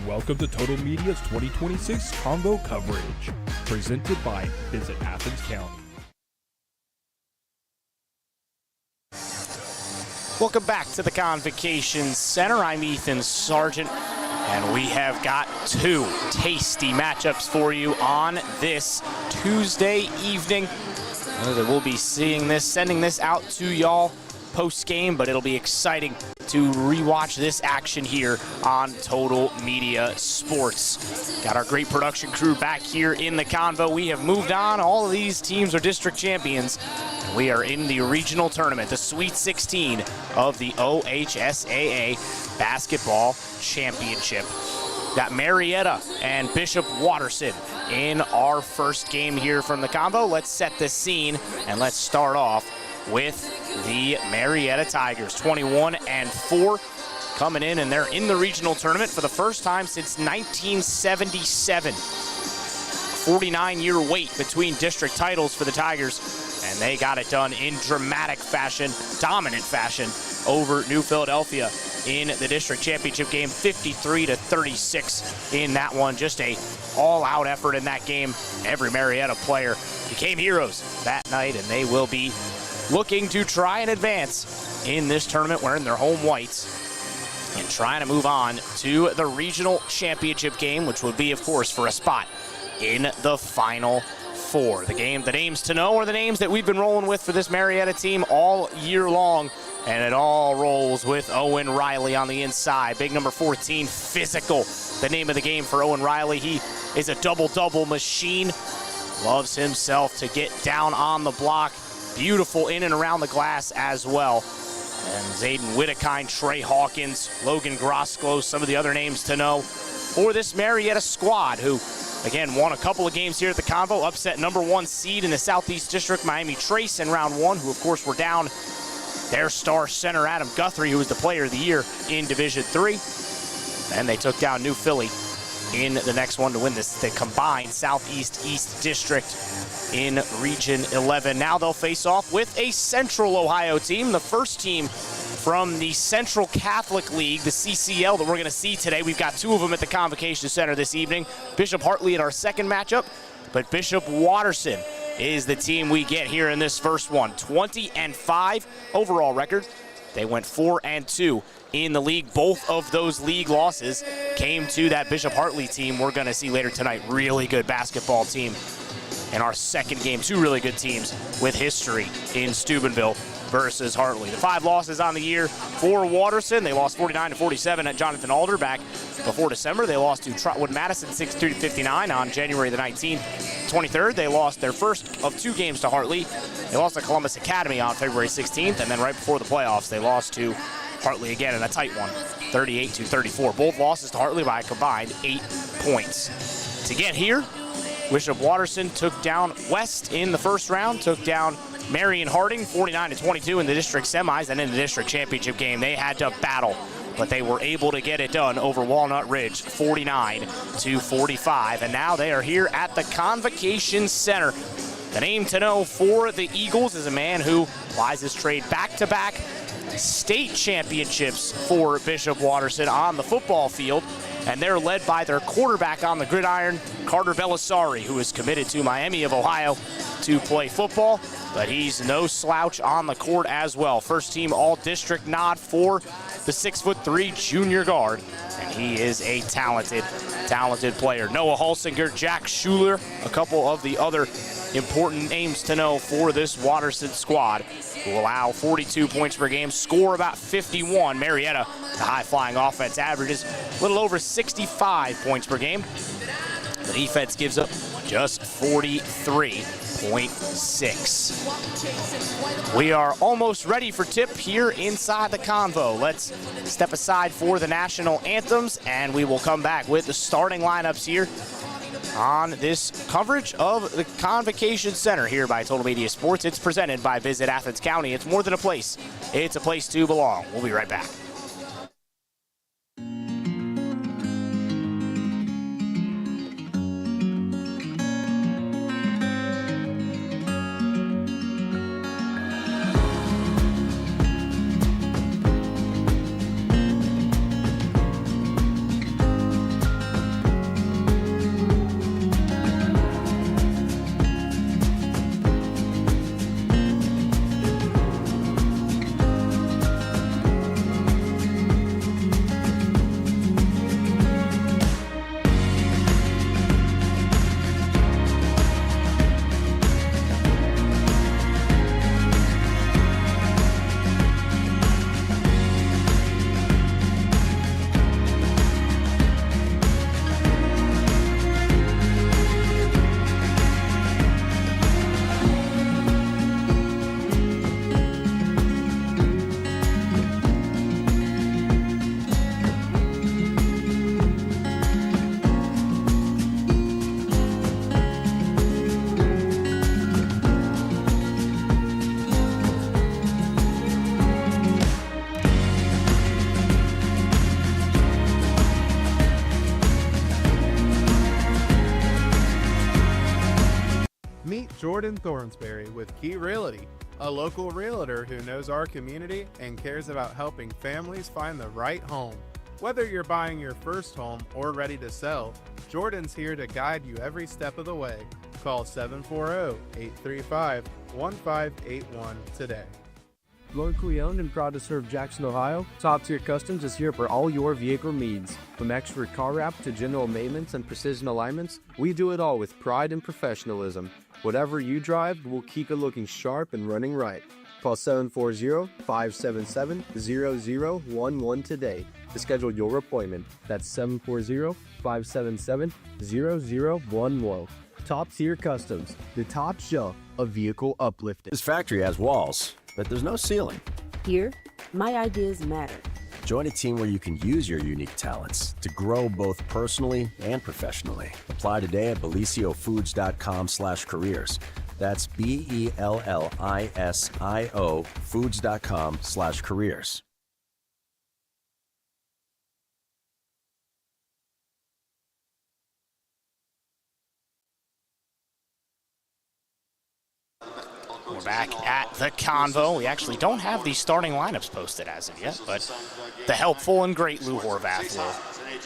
Welcome to Total Media's 2026 Convo coverage, presented by Visit Athens County. Welcome back to the Convocation Center. I'm Ethan Sargent, and we have got two tasty matchups for you on this Tuesday evening. We'll be sending this out to y'all post-game, but it'll be exciting to rewatch this action here on Total Media Sports. Got our great production crew back here in the Convo. We have moved on. All of these teams are district champions. We are in the regional tournament, the Sweet 16 of the OHSAA Basketball Championship. Got Marietta and Bishop Watterson in our first game here from the Convo. Let's set the scene, and let's start off with the Marietta Tigers, 21-4, coming in, and they're in the regional tournament for the first time since 1977. 49-year wait between district titles for the Tigers, and they got it done in dramatic fashion, dominant fashion, over New Philadelphia in the district championship game, 53-36 in that one. Just a all-out effort in that game. Every Marietta player became heroes that night, and they will be looking to try and advance in this tournament wearing their home whites and trying to move on to the regional championship game, which would be, of course, for a spot in the Final Four. The names to know are the names that we've been rolling with for this Marietta team all year long, and it all rolls with Owen Riley on the inside. Big number 14, physical, the name of the game for Owen Riley. He is a double-double machine, loves himself to get down on the block. Beautiful in and around the glass as well. And Zayden Whittekine, Trey Hawkins, Logan Grosclo, some of the other names to know for this Marietta squad, who, again, won a couple of games here at the Convo, upset number 1 seed in the Southeast District, Miami Trace, in round 1, who, of course, were down their star center, Adam Guthrie, who was the player of the year in Division III. And they took down New Philly in the next one to win the combined Southeast East District in Region 11. Now they'll face off with a Central Ohio team, the first team from the Central Catholic League, the CCL, that we're going to see today. We've got two of them at the Convocation Center this evening. Bishop Hartley in our second matchup, but Bishop Watterson is the team we get here in this first one. 20-5 overall record. They went 4-2 in the league. Both of those league losses came to that Bishop Hartley team we're going to see later tonight. Really good basketball team in our second game. Two really good teams with history in Steubenville versus Hartley. The 5 losses on the year for Watterson. They lost 49-47 at Jonathan Alder back before December. They lost to Trotwood Madison 62-59 on January the 19th. 23rd, they lost their first of 2 games to Hartley. They lost to Columbus Academy on February 16th, and then right before the playoffs, they lost to Hartley again in a tight one, 38-34. Both losses to Hartley by a combined 8 points. To get here, Bishop Watterson took down West in the first round, took down Marion Harding 49-22 in the district semis, and in the district championship game, they had to battle, but they were able to get it done over Walnut Ridge 49-45. And now they are here at the Convocation Center. The name to know for the Eagles is a man who plies his trade back-to-back state championships for Bishop Watterson on the football field, and they're led by their quarterback on the gridiron, Carter Belisari, who is committed to Miami of Ohio to play football, but he's no slouch on the court as well. First team all-district nod for the 6'3" junior guard, and he is a talented player. Noah Hulsinger, Jack Schuler, a couple of the other important names to know for this Watterson squad, who allow 42 points per game, score about 51. Marietta, the high-flying offense, averages a little over 65 points per game. The defense gives up just 43.6. We are almost ready for tip here inside the Convo. Let's step aside for the national anthems, and we will come back with the starting lineups here on this coverage of the Convocation Center here by Total Media Sports. It's presented by Visit Athens County. It's more than a place. It's a place to belong. We'll be right back. Jordan Thornsberry with Key Realty, a local realtor who knows our community and cares about helping families find the right home. Whether you're buying your first home or ready to sell, Jordan's here to guide you every step of the way. Call 740-835-1581 today. Locally owned and proud to serve Jackson, Ohio, Top Tier Customs is here for all your vehicle needs. From expert car wrap to general maintenance and precision alignments, we do it all with pride and professionalism. Whatever you drive, we'll keep it looking sharp and running right. Call 740-577-0011 today to schedule your appointment. That's 740-577-0011. Top Tier Customs, the top shelf of vehicle uplifting. This factory has walls, but there's no ceiling. Here, my ideas matter. Join a team where you can use your unique talents to grow both personally and professionally. Apply today at beliciofoods.com/careers. That's BELLISIO foods.com/careers. We're back at the Convo. We actually don't have the starting lineups posted as of yet, but the helpful and great Lou Horvath will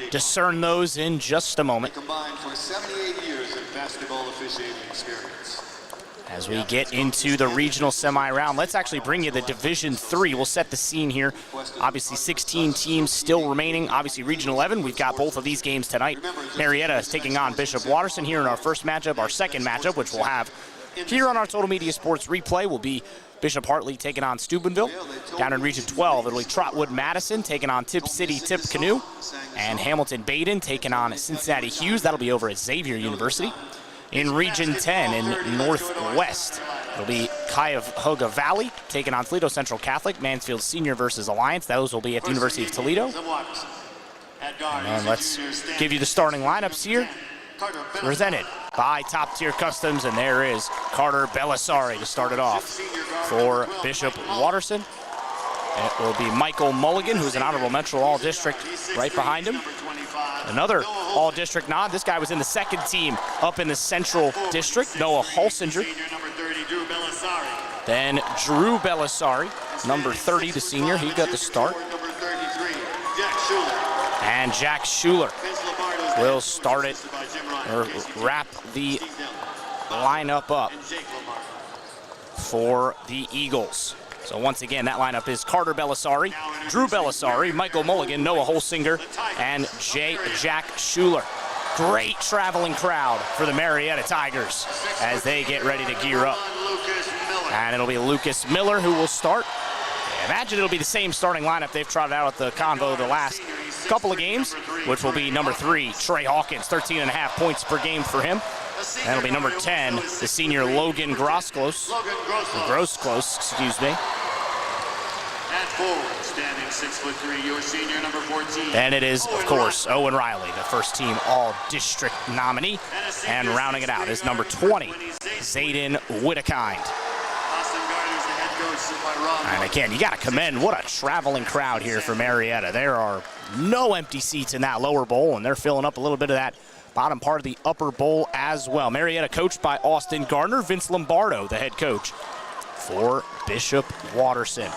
discern those in just a moment. Combined for 78 years of basketball officiating experience. As we get into the regional semi-round, let's actually bring you the Division III. We'll set the scene here. Obviously, 16 teams still remaining. Obviously, Region 11, we've got both of these games tonight. Marietta is taking on Bishop Watterson here in our first matchup. Our second matchup, which we'll have here on our Total Media Sports replay, will be Bishop Hartley taking on Steubenville. Down in Region 12, it'll be Trotwood Madison taking on Tip City Tippecanoe, and Hamilton Baden taking on Cincinnati Hughes. That'll be over at Xavier University. In Region 10 in Northwest, it'll be Cuyahoga Valley taking on Toledo Central Catholic. Mansfield Senior versus Alliance. Those will be at the University of Toledo. And let's give you the starting lineups here. Presented by Top Tier Customs, and there is Carter Belisari to start it off. For Bishop Watterson, it will be Michael Mulligan, who's an honorable mention All-District, right behind him. Another All-District nod. This guy was in the second team up in the Central District, Noah Hulsinger. Then Drew Belisari, number 30, the senior. He got the start. And Jack Schuler will start it, or wrap the lineup up for the Eagles. So once again, that lineup is Carter Belisari, Drew Belisari, Michael Mulligan, Noah Holsinger, and Jack Schuler. Great traveling crowd for the Marietta Tigers as they get ready to gear up. And it'll be Lucas Miller who will start. Imagine it'll be the same starting lineup they've trotted out at the Convo the last couple of games, which will be number 3, Trey Hawkins, 13.5 points per game for him. And it'll be number 10, the senior Logan Grosclose, excuse me. And forward, standing 6'3", your senior number 14. And it is, of course, Owen Riley, the first team All-District nominee. And rounding it out is number 20, Zayden Whittakind. And again, you got to commend what a traveling crowd here for Marietta. There are no empty seats in that lower bowl, and they're filling up a little bit of that bottom part of the upper bowl as well. Marietta coached by Austin Gardner, Vince Lombardo, the head coach for Bishop Watterson.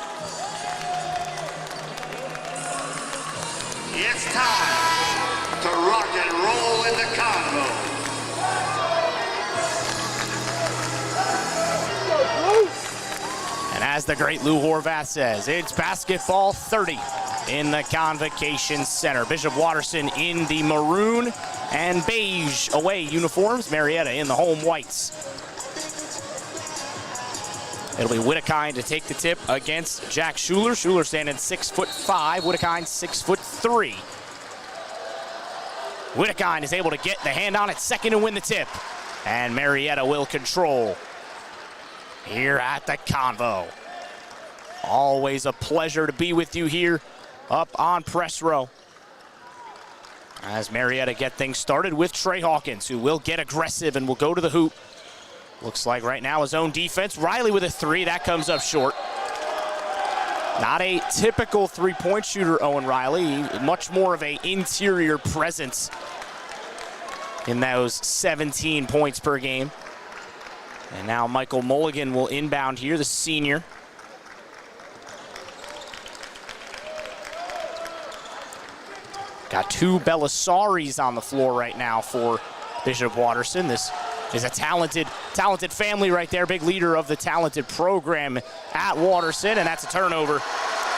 It's time to rock and roll in the Convo. And as the great Lou Horvath says, it's basketball 30 in the Convocation Center. Bishop Watterson in the maroon and beige away uniforms. Marietta in the home whites. It'll be Whittakind to take the tip against Jack Schuler. Schuler standing 6'5", Whittakind 6'3". Whittakind is able to get the hand on it second and win the tip. And Marietta will control here at the Convo. Always a pleasure to be with you here up on press row as Marietta get things started with Trey Hawkins, who will get aggressive and will go to the hoop. Looks like right now his own defense. Riley with a 3, that comes up short. Not a typical three-point shooter, Owen Riley. Much more of an interior presence in those 17 points per game. And now Michael Mulligan will inbound here, the senior. Got two Belisari's on the floor right now for Bishop Watterson. This is a talented family right there. Big leader of the talented program at Watterson, and that's a turnover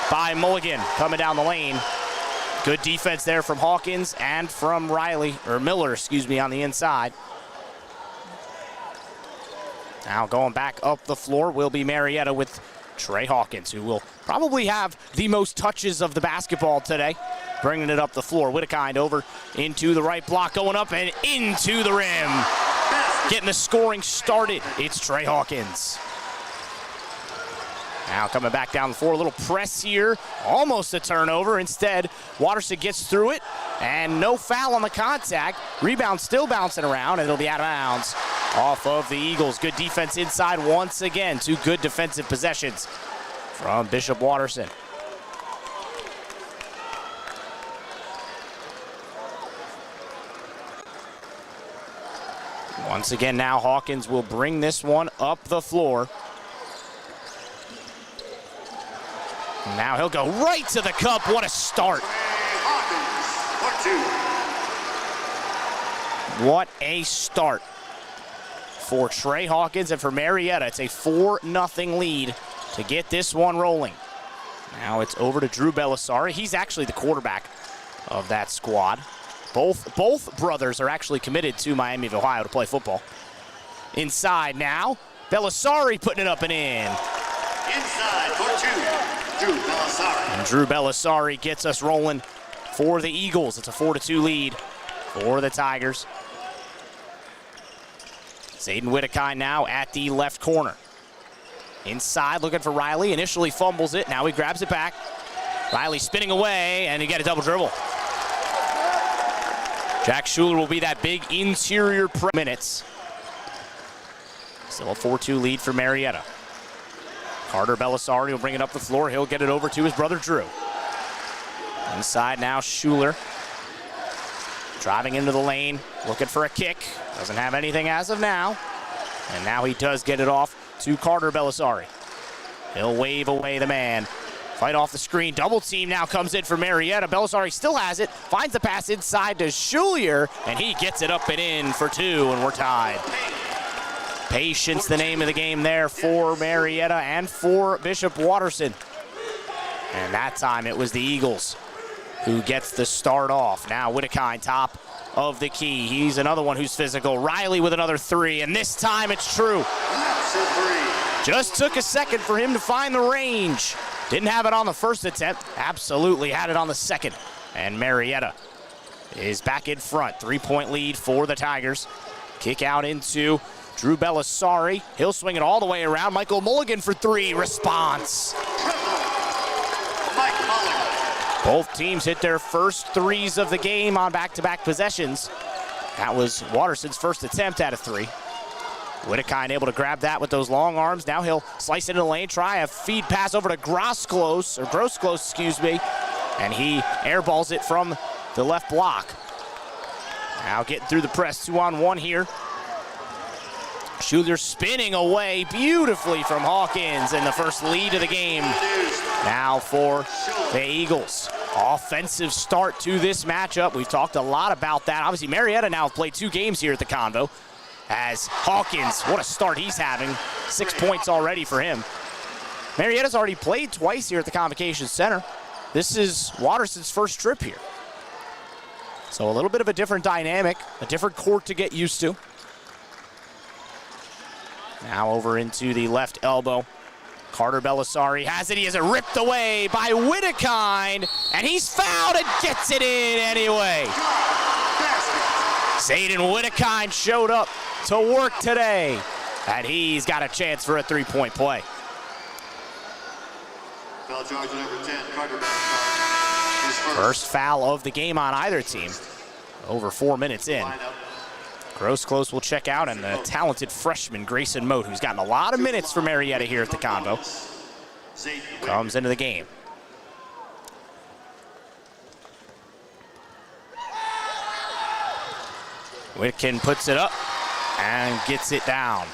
by Mulligan coming down the lane. Good defense there from Hawkins and from Miller, excuse me, on the inside. Now going back up the floor will be Marietta with Trey Hawkins, who will probably have the most touches of the basketball today. Bringing it up the floor. Whittakind over into the right block, going up and into the rim. Getting the scoring started. It's Trey Hawkins. Now coming back down the floor, a little press here. Almost a turnover. Instead, Watterson gets through it, and no foul on the contact. Rebound still bouncing around, and it'll be out of bounds off of the Eagles. Good defense inside once again. Two good defensive possessions from Bishop Watterson. Once again now, Hawkins will bring this one up the floor. Now he'll go right to the cup. What a start. What a start for Trey Hawkins, and for Marietta. It's a 4-0 lead to get this one rolling. Now it's over to Drew Belisari. He's actually the quarterback of that squad. Both brothers are actually committed to Miami of Ohio to play football. Inside now, Belisari putting it up and in. Inside for Drew Belisari. And Drew Belisari gets us rolling for the Eagles. It's a 4-2 lead for the Tigers. Zayden Whittakind now at the left corner. Inside looking for Riley. Initially fumbles it. Now he grabs it back. Riley spinning away, and he got a double dribble. Jack Schuler will be that big interior minutes. Still a 4-2 lead for Marietta. Carter Belisari will bring it up the floor. He'll get it over to his brother Drew. Inside now, Schuler. Driving into the lane, looking for a kick. Doesn't have anything as of now. And now he does get it off to Carter Belisari. He'll wave away the man. Fight off the screen. Double team now comes in for Marietta. Belisari still has it. Finds the pass inside to Schuler, and he gets it up and in for two, and we're tied. Patience, the name of the game there for Marietta and for Bishop Watterson. And that time it was the Eagles who gets the start off. Now Whittakind, top of the key. He's another one who's physical. Riley with another three, and this time it's true. Just took a second for him to find the range. Didn't have it on the first attempt. Absolutely had it on the second. And Marietta is back in front. 3-point lead for the Tigers. Kick out into Drew Belisari. He'll swing it all the way around. Michael Mulligan for three. Response. Both teams hit their first threes of the game on back-to-back possessions. That was Watterson's first attempt at a three. Whittakind able to grab that with those long arms. Now he'll slice into the lane, try a feed pass over to Grosclose, excuse me. And he airballs it from the left block. Now getting through the press, 2-on-1 here. Schuler spinning away beautifully from Hawkins, and the first lead of the game now for the Eagles. Offensive start to this matchup. We've talked a lot about that. Obviously, Marietta now have played 2 games here at the Convo. As Hawkins, what a start he's having. 6 points already for him. Marietta's already played twice here at the Convocation Center. This is Watterson's first trip here. So a little bit of a different dynamic, a different court to get used to. Now over into the left elbow. Carter Belisari has it. He has it ripped away by Whittakind, and he's fouled and gets it in anyway. Zayden Whittakind showed up to work today, and he's got a chance for a 3-point play. Foul charge number 10, Carter Belisari. First foul of the game on either team. Over 4 minutes in. Grosclose will check out, and the talented freshman Grayson Mote, who's gotten a lot of minutes for Marietta here at the Convo, comes into the game. Whitkin puts it up and gets it down.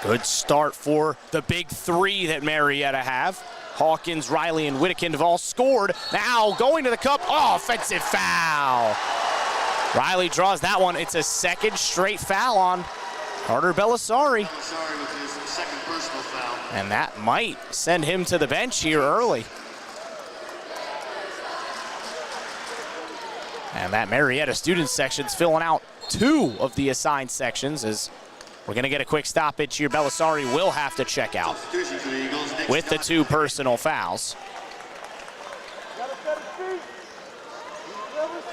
Good start for the big three that Marietta have. Hawkins, Riley, and Whittekin have all scored. Now going to the cup, offensive foul. Riley draws that one. It's a second straight foul on Carter Belisari. Belisari with his second personal foul. And that might send him to the bench here early. And that Marietta student section's filling out 2 of the assigned sections as we're going to get a quick stoppage here. Belisari will have to check out with the 2 personal fouls.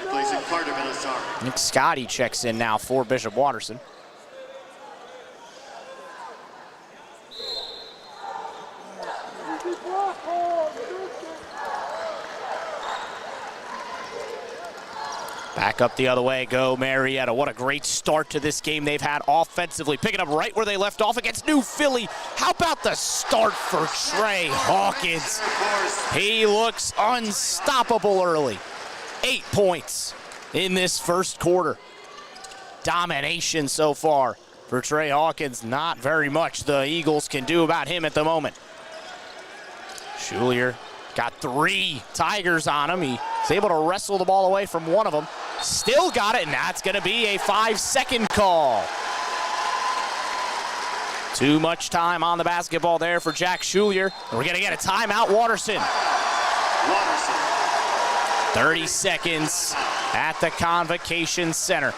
Replacing Carter Belisari. Nick Scotty checks in now for Bishop Watterson. Back up the other way, go Marietta. What a great start to this game they've had offensively. Picking up right where they left off against New Philly. How about the start for Trey Hawkins? He looks unstoppable early. 8 points in this first quarter. Domination so far for Trey Hawkins. Not very much the Eagles can do about him at the moment. Schulier got 3 Tigers on him. He's able to wrestle the ball away from one of them. Still got it, and that's going to be a 5-second call. Too much time on the basketball there for Jack Schulier. And we're going to get a timeout, Watterson. 30 seconds at the Convocation Center.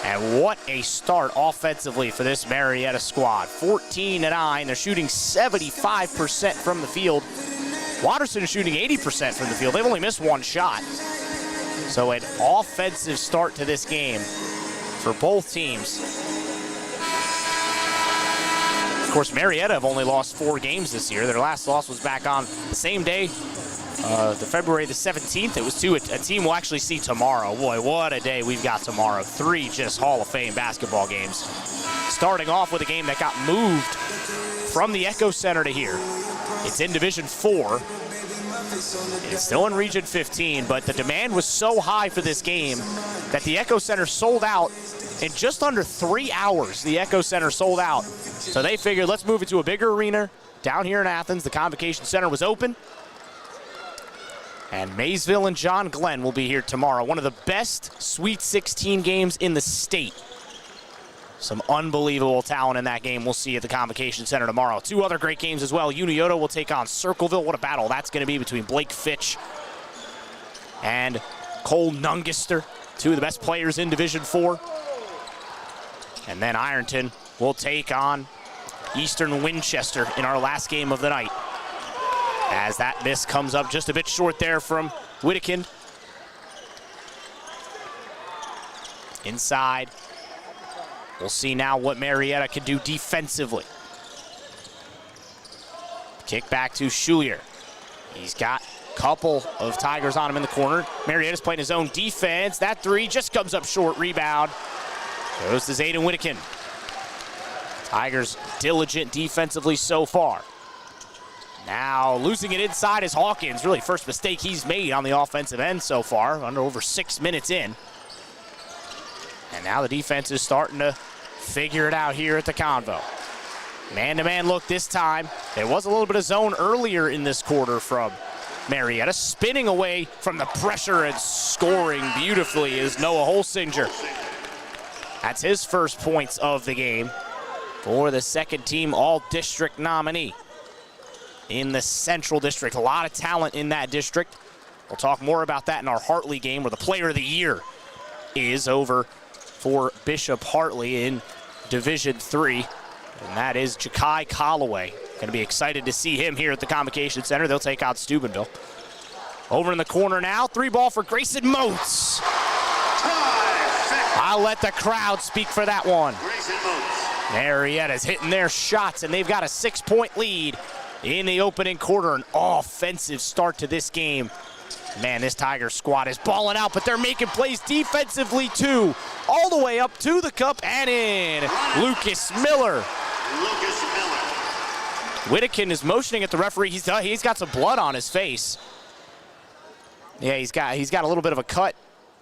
And what a start offensively for this Marietta squad. 14-9. They're shooting 75% from the field. Watterson is shooting 80% from the field. They've only missed 1 shot. So an offensive start to this game for both teams. Of course, Marietta have only lost 4 games this year. Their last loss was back on the same day, the February the 17th. It was to a team we'll actually see tomorrow. Boy, what a day we've got tomorrow. 3 just Hall of Fame basketball games. Starting off with a game that got moved from the Echo Center to here. It's in Division 4. It's still in Region 15, but the demand was so high for this game that the Echo Center sold out in just under 3 hours. The Echo Center sold out. So they figured, let's move it to a bigger arena down here in Athens. The Convocation Center was open. And Maysville and John Glenn will be here tomorrow. One of the best Sweet 16 games in the state. Some unbelievable talent in that game we'll see at the Convocation Center tomorrow. 2 other great games as well. Unioto will take on Circleville. What a battle that's going to be between Blake Fitch and Cole Nungister, 2 of the best players in Division 4. And then Ironton will take on Eastern Winchester in our last game of the night. As that miss comes up just a bit short there from Whittekin. Inside. We'll see now what Marietta can do defensively. Kick back to Schulier. He's got a couple of Tigers on him in the corner. Marietta's playing his own defense. That 3 just comes up short. Rebound goes to Zayden Whittekin. Tigers diligent defensively so far. Now losing it inside is Hawkins. Really first mistake he's made on the offensive end so far. Under over 6 minutes in. And now the defense is starting to figure it out here at the Convo. Man-to-man look this time. There was a little bit of zone earlier in this quarter from Marietta. Spinning away from the pressure and scoring beautifully is Noah Holsinger. That's his first points of the game for the second team all-district nominee in the Central District. A lot of talent in that district. We'll talk more about that in our Hartley game where the player of the year is over for Bishop Hartley in Division 3, and that is Ja'Kai Calloway. Going to be excited to see him here at the Convocation Center. They'll take out Steubenville. Over in the corner now, 3-ball for Grayson Moats. I'll let the crowd speak for that one. Marietta's hitting their shots, and they've got a 6-point lead in the opening quarter. An offensive start to this game. Man, this Tigers squad is balling out, but they're making plays defensively too. All the way up to the cup and in. Lucas Miller. Whittekin is motioning at the referee. He's got some blood on his face. Yeah, he's got a little bit of a cut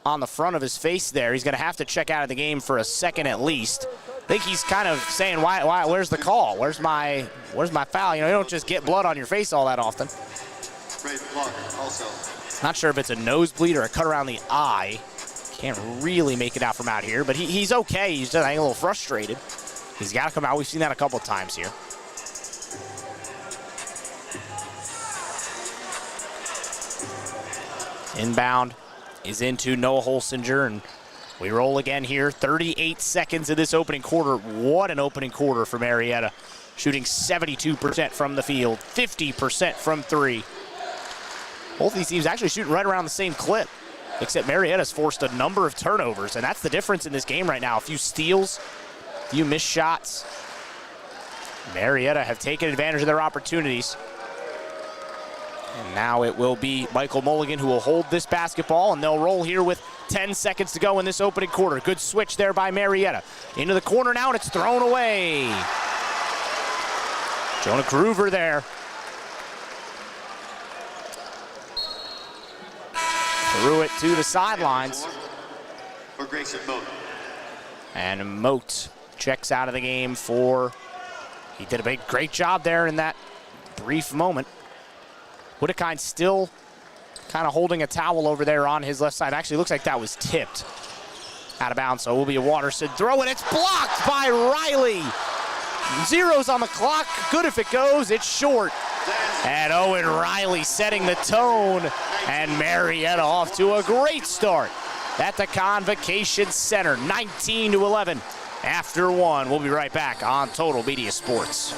on the front of his face there. He's going to have to check out of the game for a second at least. think he's kind of saying, why, where's the call? Where's my foul? You know, you don't just get blood on your face all that often. Not sure if it's a nosebleed or a cut around the eye. Can't really make it out from out here, but he's okay. He's just, I think, a little frustrated. He's got to come out. We've seen that a couple of times here. Inbound is into Noah Holsinger, and we roll again here. 38 seconds of this opening quarter. What an opening quarter for Marietta. Shooting 72% from the field, 50% from three. Both of these teams actually shooting right around the same clip, except Marietta's forced a number of turnovers, and that's the difference in this game right now. A few steals, a few missed shots. Marietta have taken advantage of their opportunities. And now it will be Michael Mulligan who will hold this basketball, and they'll roll here with 10 seconds to go in this opening quarter. Good switch there by Marietta. Into the corner now, and it's thrown away. Jonah Groover there. Threw it to the sidelines. And Moat checks out of the game he did a great job there in that brief moment. Whittekine still kind of holding a towel over there on his left side. Actually, looks like that was tipped out of bounds, so it will be a Watterson throw, and it's blocked by Riley. Zeros on the clock. Good if it goes. It's short. And Owen Riley setting the tone, and Marietta off to a great start at the Convocation Center. 19-11 after one. We'll be right back on Total Media Sports.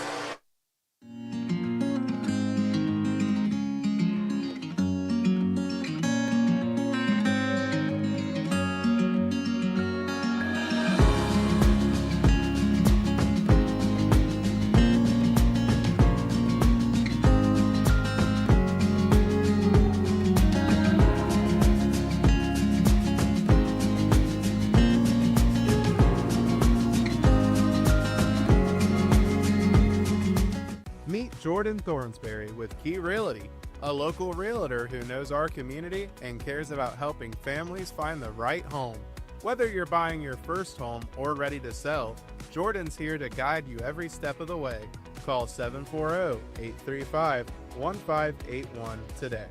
Jordan Thornsberry with Key Realty, a local realtor who knows our community and cares about helping families find the right home. Whether you're buying your first home or ready to sell, Jordan's here to guide you every step of the way. Call 740-835-1581 today.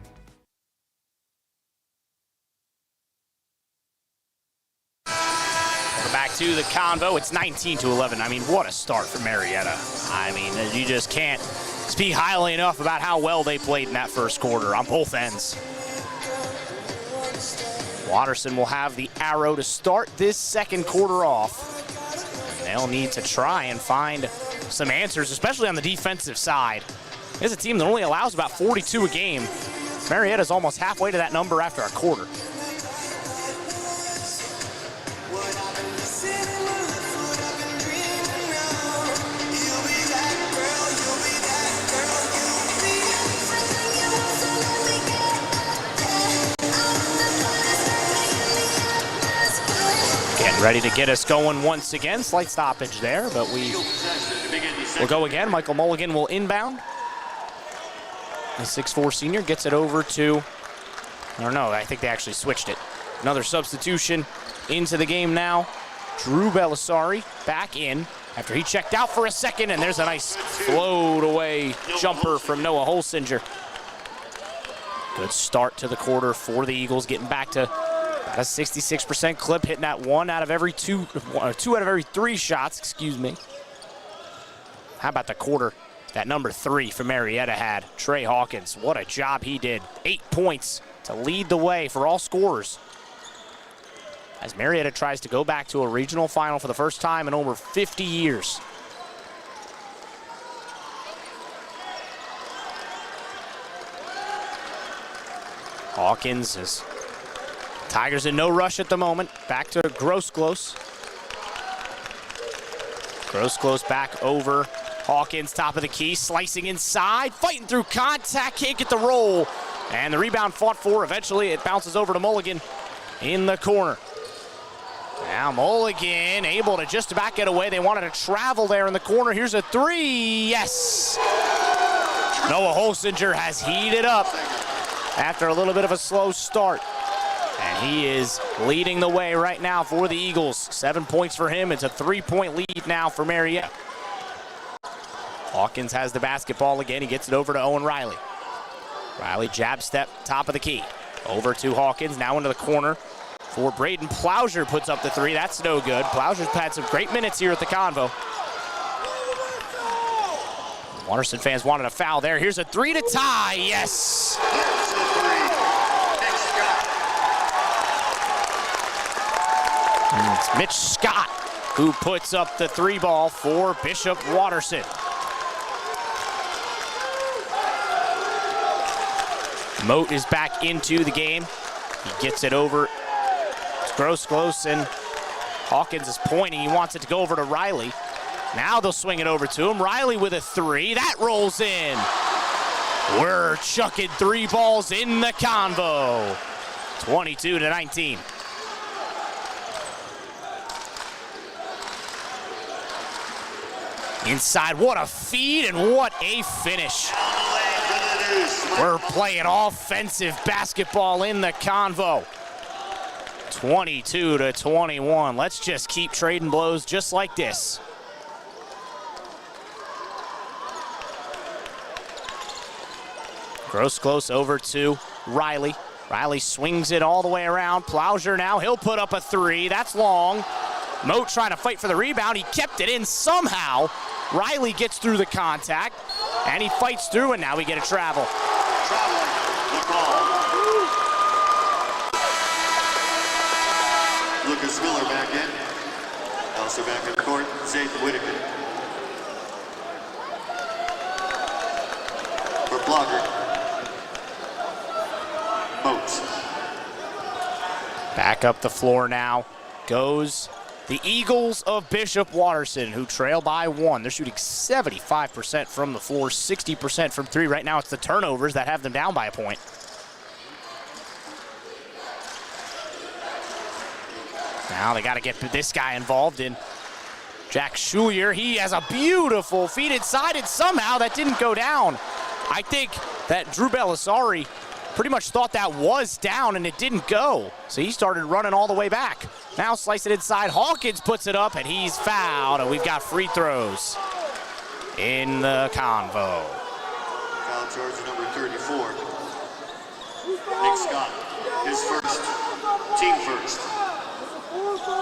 Back to the Convo. It's 19-11. I mean, what a start for Marietta. I mean, you just can't speak highly enough about how well they played in that first quarter on both ends. Watterson will have the arrow to start this second quarter off. They'll need to try and find some answers, especially on the defensive side. It's a team that only allows about 42 a game. Marietta's almost halfway to that number after a quarter. Ready to get us going once again. Slight stoppage there, but we'll go again. Michael Mulligan will inbound. The 6'4" senior gets it over to, I don't know, I think they actually switched it. Another substitution into the game now. Drew Belisari back in after he checked out for a second, and there's a nice float away jumper from Noah Holsinger. Good start to the quarter for the Eagles, getting back to a 66% clip, hitting that two out of every three shots, excuse me. How about the quarter that number 3 for Marietta had? Trey Hawkins, what a job he did. 8 points to lead the way for all scorers, as Marietta tries to go back to a regional final for the first time in over 50 years. Hawkins is Tigers in no rush at the moment. Back to Grosclose. Grosclose back over Hawkins, top of the key, slicing inside, fighting through contact, can't get the roll. And the rebound fought for. Eventually it bounces over to Mulligan in the corner. Now Mulligan able to just about get away. They wanted to travel there in the corner. Here's a 3, yes! Noah Holsinger has heated up after a little bit of a slow start. And he is leading the way right now for the Eagles. 7 points for him. It's a 3-point lead now for Marietta. Hawkins has the basketball again. He gets it over to Owen Riley. Riley jab step, top of the key. Over to Hawkins, now into the corner for Braden Plowsher, puts up the three. That's no good. Plowsher's had some great minutes here at the Convo. Watterson fans wanted a foul there. Here's a three to tie. Yes. And it's Mitch Scott who puts up the three ball for Bishop Watterson. Moat is back into the game. He gets it over to Gross, and Hawkins is pointing. He wants it to go over to Riley. Now they'll swing it over to him. Riley with a three. That rolls in. We're chucking three balls in the Convo. 22-19. Inside, what a feed and what a finish. We're playing offensive basketball in the Convo. 22-21. Let's just keep trading blows just like this. Gross close over to Riley. Riley swings it all the way around. Plowsher now, he'll put up a three. That's long. Moat trying to fight for the rebound. He kept it in somehow. Riley gets through the contact, and he fights through, and now we get a travel. The call. Lucas Miller back in. Also back in the court, Zayden Whitaker. For Blogger. Moats. Back up the floor now goes the Eagles of Bishop Watterson, who trail by one. They're shooting 75% from the floor, 60% from three. Right now it's the turnovers that have them down by a point. Now they got to get this guy involved in Jack Schulier. He has a beautiful feed inside, and somehow that didn't go down. I think that Drew Belisari pretty much thought that was down and it didn't go. So he started running all the way back. Now slice it inside. Hawkins puts it up and he's fouled, and we've got free throws in the Convo. Foul charge number 34. Nick Scott, his first, team first.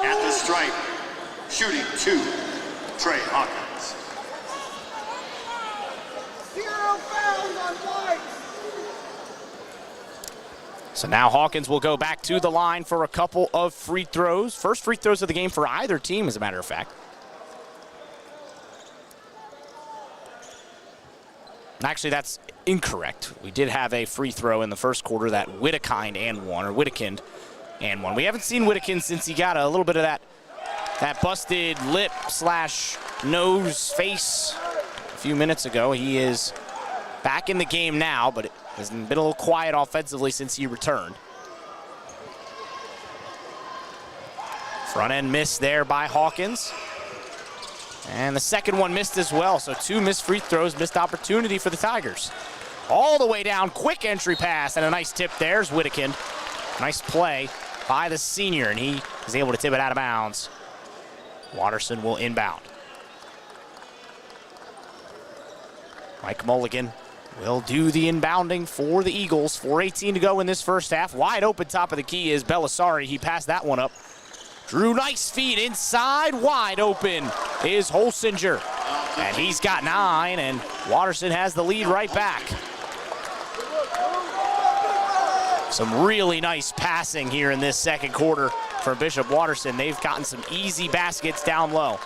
At the stripe, shooting two, Trey Hawkins. 0 fouls on White. So now Hawkins will go back to the line for a couple of free throws. First free throws of the game for either team, as a matter of fact. Actually, that's incorrect. We did have a free throw in the first quarter that Whittekind and one. We haven't seen Whittekind since he got a little bit of that busted lip / nose face a few minutes ago. He is back in the game now, but it has been a little quiet offensively since he returned. Front end miss there by Hawkins. And the second one missed as well, so two missed free throws, missed opportunity for the Tigers. All the way down, quick entry pass, and a nice tip. There's Whittekind. Nice play by the senior, and he is able to tip it out of bounds. Watterson will inbound. Mike Mulligan will do the inbounding for the Eagles. 4:18 to go in this first half. Wide open top of the key is Belisari. He passed that one up. Drew, nice feed inside. Wide open is Holsinger. And he's got 9, and Watterson has the lead right back. Some really nice passing here in this second quarter for Bishop Watterson. They've gotten some easy baskets down low.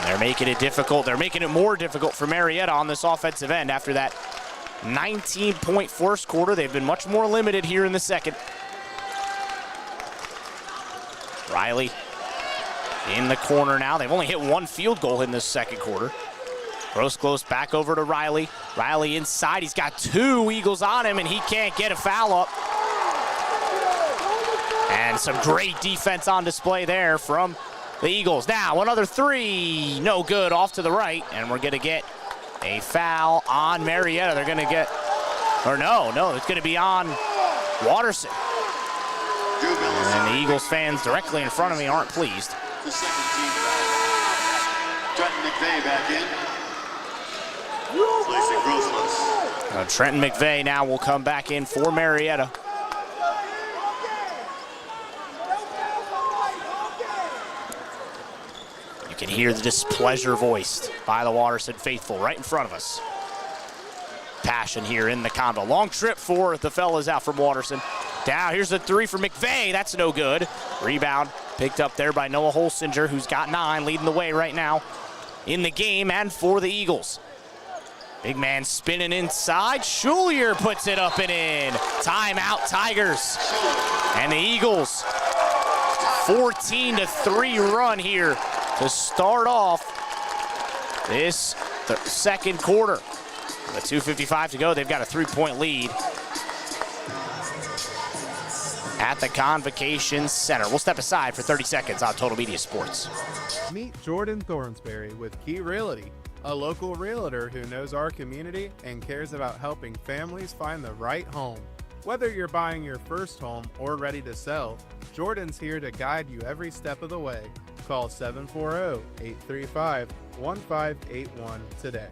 They're making it difficult. They're making it more difficult for Marietta on this offensive end. After that 19-point first quarter, they've been much more limited here in the second. Riley in the corner now. They've only hit one field goal in this second quarter. Gross close back over to Riley. Riley inside. He's got 2 Eagles on him, and he can't get a foul up. And some great defense on display there from the Eagles. Now another 3, no good, off to the right, and we're going to get a foul on Marietta. They're going to get Or no, it's going to be on Watterson. And the Eagles fans directly in front of me aren't pleased. The second team foul. Trenton McVeigh back in. Placing Grosslos. Trenton McVeigh now will come back in for Marietta. You can hear the displeasure voiced by the Watterson faithful right in front of us. Passion here in the Convo. Long trip for the fellas out from Watterson. Down, here's a three for McVeigh. That's no good. Rebound picked up there by Noah Holsinger, who's got 9, leading the way right now in the game and for the Eagles. Big man spinning inside. Schulier puts it up and in. Timeout, Tigers. And the Eagles, 14-3 run here to start off this second quarter. With 2:55 to go, they've got a 3-point lead at the Convocation Center. We'll step aside for 30 seconds on Total Media Sports. Meet Jordan Thornsberry with Key Realty, a local realtor who knows our community and cares about helping families find the right home. Whether you're buying your first home or ready to sell, Jordan's here to guide you every step of the way. Call 740-835-1581 today.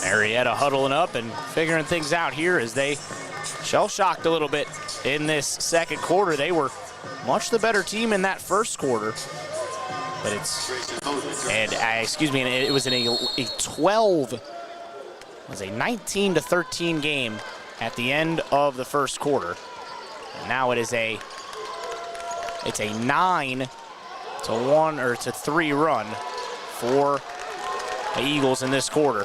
Marietta huddling up and figuring things out here as they shell-shocked a little bit in this second quarter. They were much the better team in that first quarter. But it was in a 19-13 game at the end of the first quarter. And now it's a 9-3 run for the Eagles in this quarter.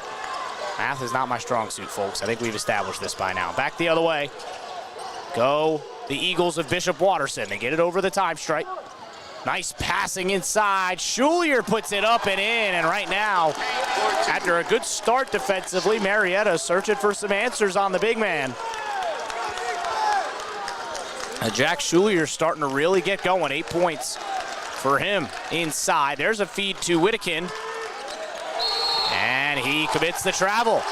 Math is not my strong suit, folks. I think we've established this by now. Back the other way. Go the Eagles of Bishop Watterson. They get it over the time stripe. Nice passing inside. Schulier puts it up and in. And right now, after a good start defensively, Marietta searching for some answers on the big man. Jack Schulier starting to really get going. 8 points for him inside. There's a feed to Whittekin. And he commits the travel.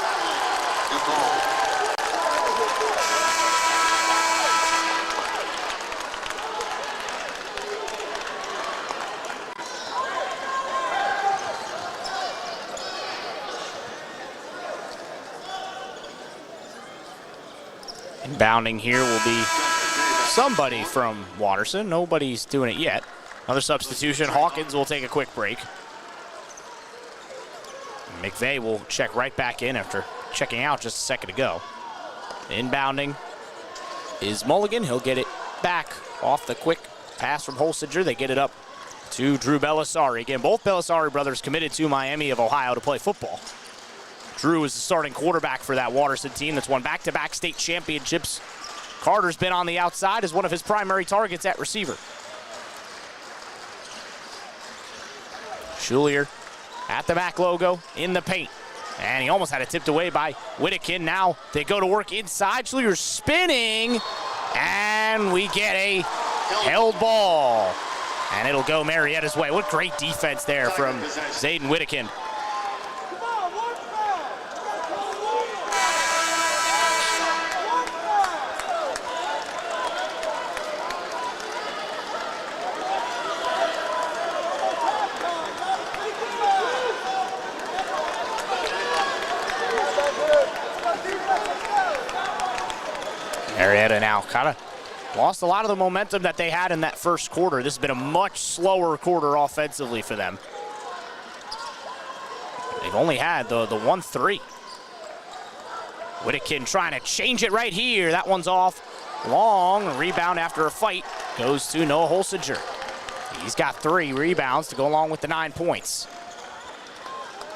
Inbounding here will be somebody from Watterson. Nobody's doing it yet. Another substitution. Hawkins will take a quick break. McVeigh will check right back in after checking out just a second ago. Inbounding is Mulligan. He'll get it back off the quick pass from Holsinger. They get it up to Drew Belisari. Again, both Belisari brothers committed to Miami of Ohio to play football. Drew is the starting quarterback for that Watterson team that's won back-to-back state championships. Carter's been on the outside as one of his primary targets at receiver. Schulier at the back logo in the paint. And he almost had it tipped away by Whittekin. Now they go to work inside. Schulier's spinning. And we get a held ball. And it'll go Marietta's way. What great defense there from Zayden Whittekin. Marietta now kind of lost a lot of the momentum that they had in that first quarter. This has been a much slower quarter offensively for them. They've only had the 1-3. Whittekin trying to change it right here. That one's off. Long rebound after a fight goes to Noah Holsinger. He's got 3 rebounds to go along with the 9 points.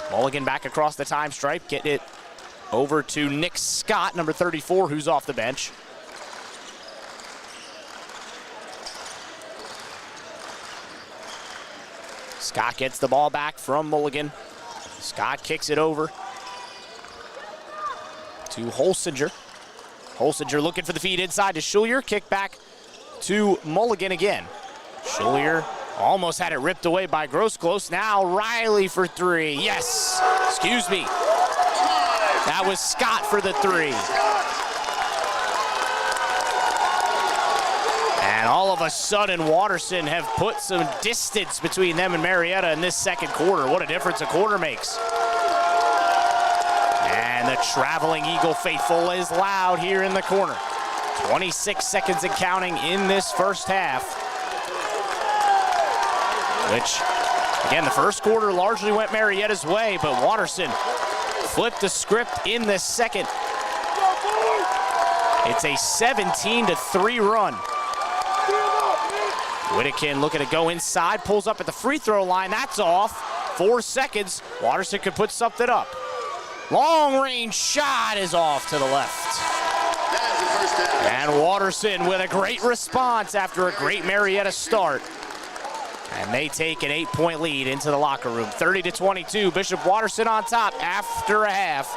Mulligan back across the time stripe, getting it over to Nick Scott, number 34, who's off the bench. Scott gets the ball back from Mulligan. Scott kicks it over to Holsinger. Holsinger looking for the feed inside to Schulier. Kick back to Mulligan again. Schulier Almost had it ripped away by Grosclose. Now Riley for three. Yes. Excuse me. That was Scott for the three. And all of a sudden, Watterson have put some distance between them and Marietta in this second quarter. What a difference a quarter makes. And the traveling Eagle faithful is loud here in the corner. 26 seconds and counting in this first half. Which, again, the first quarter largely went Marietta's way, but Watterson flipped the script in the second. It's a 17-3 run. Whittakin looking to go inside, pulls up at the free throw line. That's off. 4 seconds. Watterson could put something up. Long range shot is off to the left. And Watterson with a great response after a great Marietta start. And they take an 8-point lead into the locker room. 30-22, Bishop Watterson on top after a half.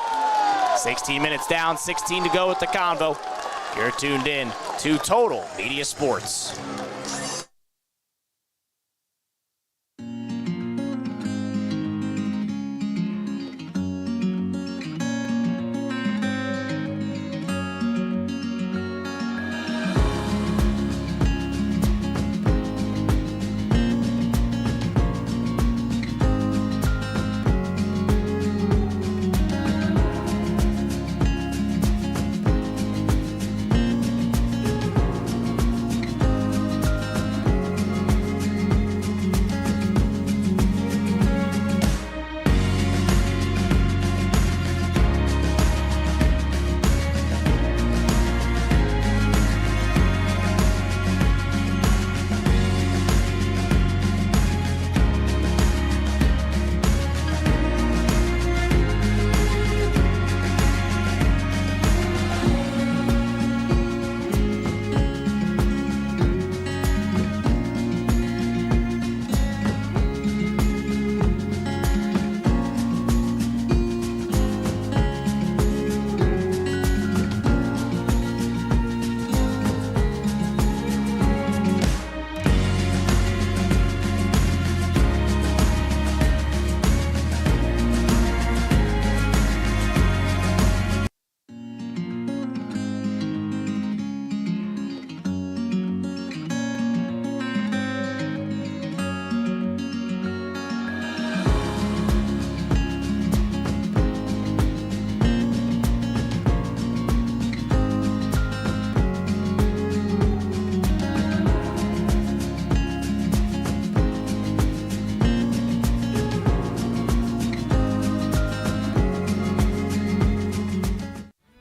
16 minutes down, 16 to go with the Convo. You're tuned in to Total Media Sports.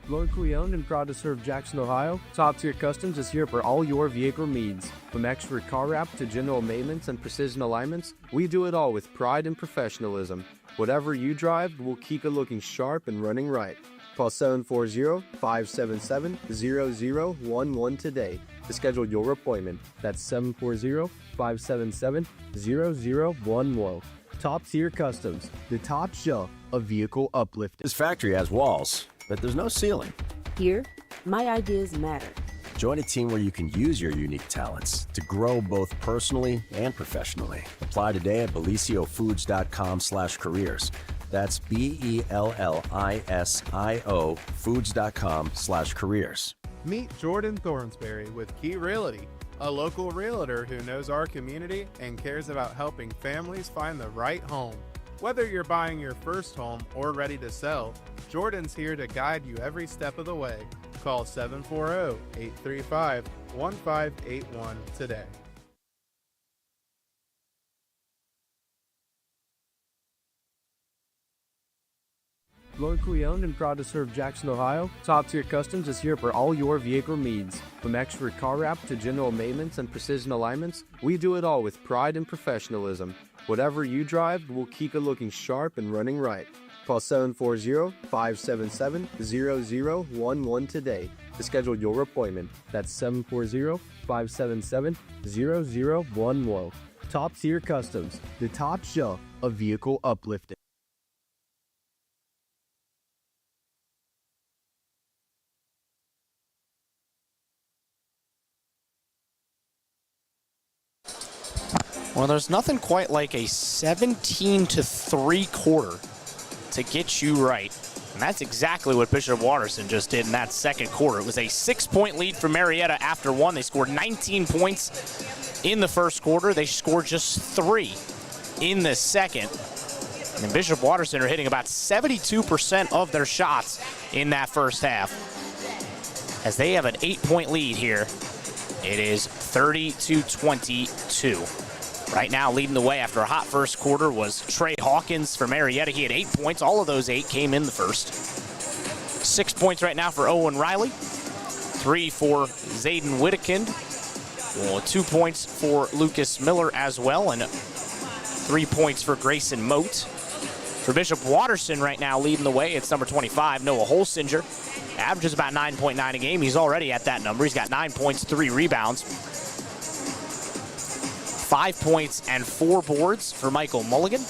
Locally owned and proud to serve Jackson, Ohio, Top Tier Customs is here for all your vehicle needs. From expert car wrap to general maintenance and precision alignments, we do it all with pride and professionalism. Whatever you drive, we'll keep it looking sharp and running right. Call 740-577-0011 today to schedule your appointment. That's 740-577-0011. Top Tier Customs, the top shelf of vehicle uplifting. This factory has walls, but there's no ceiling. Here, my ideas matter. Join a team where you can use your unique talents to grow both personally and professionally. Apply today at belisiofoods.com/careers. That's BELLISIO foods.com/careers. Meet Jordan Thornsberry with Key Realty, a local realtor who knows our community and cares about helping families find the right home. Whether you're buying your first home or ready to sell, Jordan's here to guide you every step of the way. Call 740-835-1581 today. Locally owned and proud to serve Jackson, Ohio, Top Tier Customs is here for all your vehicle needs. From expert car wrap to general maintenance and precision alignments, we do it all with pride and professionalism. Whatever you drive, we'll keep it looking sharp and running right. Call 740-577-0011 today to schedule your appointment. That's 740-577-0011. Top Tier Customs, the top shelf of vehicle uplifting. Well, there's nothing quite like a 17-3 quarter to get you right. And that's exactly what Bishop Watterson just did in that second quarter. It was a 6-point lead for Marietta after one. They scored 19 points in the first quarter. They scored just 3 in the second. And Bishop Watterson are hitting about 72% of their shots in that first half. As they have an 8-point lead here, it is 30-22. Right now, leading the way after a hot first quarter was Trey Hawkins for Marietta. He had 8 points. All of those 8 came in the first. 6 points right now for Owen Riley. 3 for Zayden Whittekind. 2 points for Lucas Miller as well. And 3 points for Grayson Moat. For Bishop Watterson right now leading the way, it's number 25, Noah Holsinger. Averages about 9.9 a game. He's already at that number. He's got 9 points, 3 rebounds. 5 points and 4 boards for Michael Mulligan.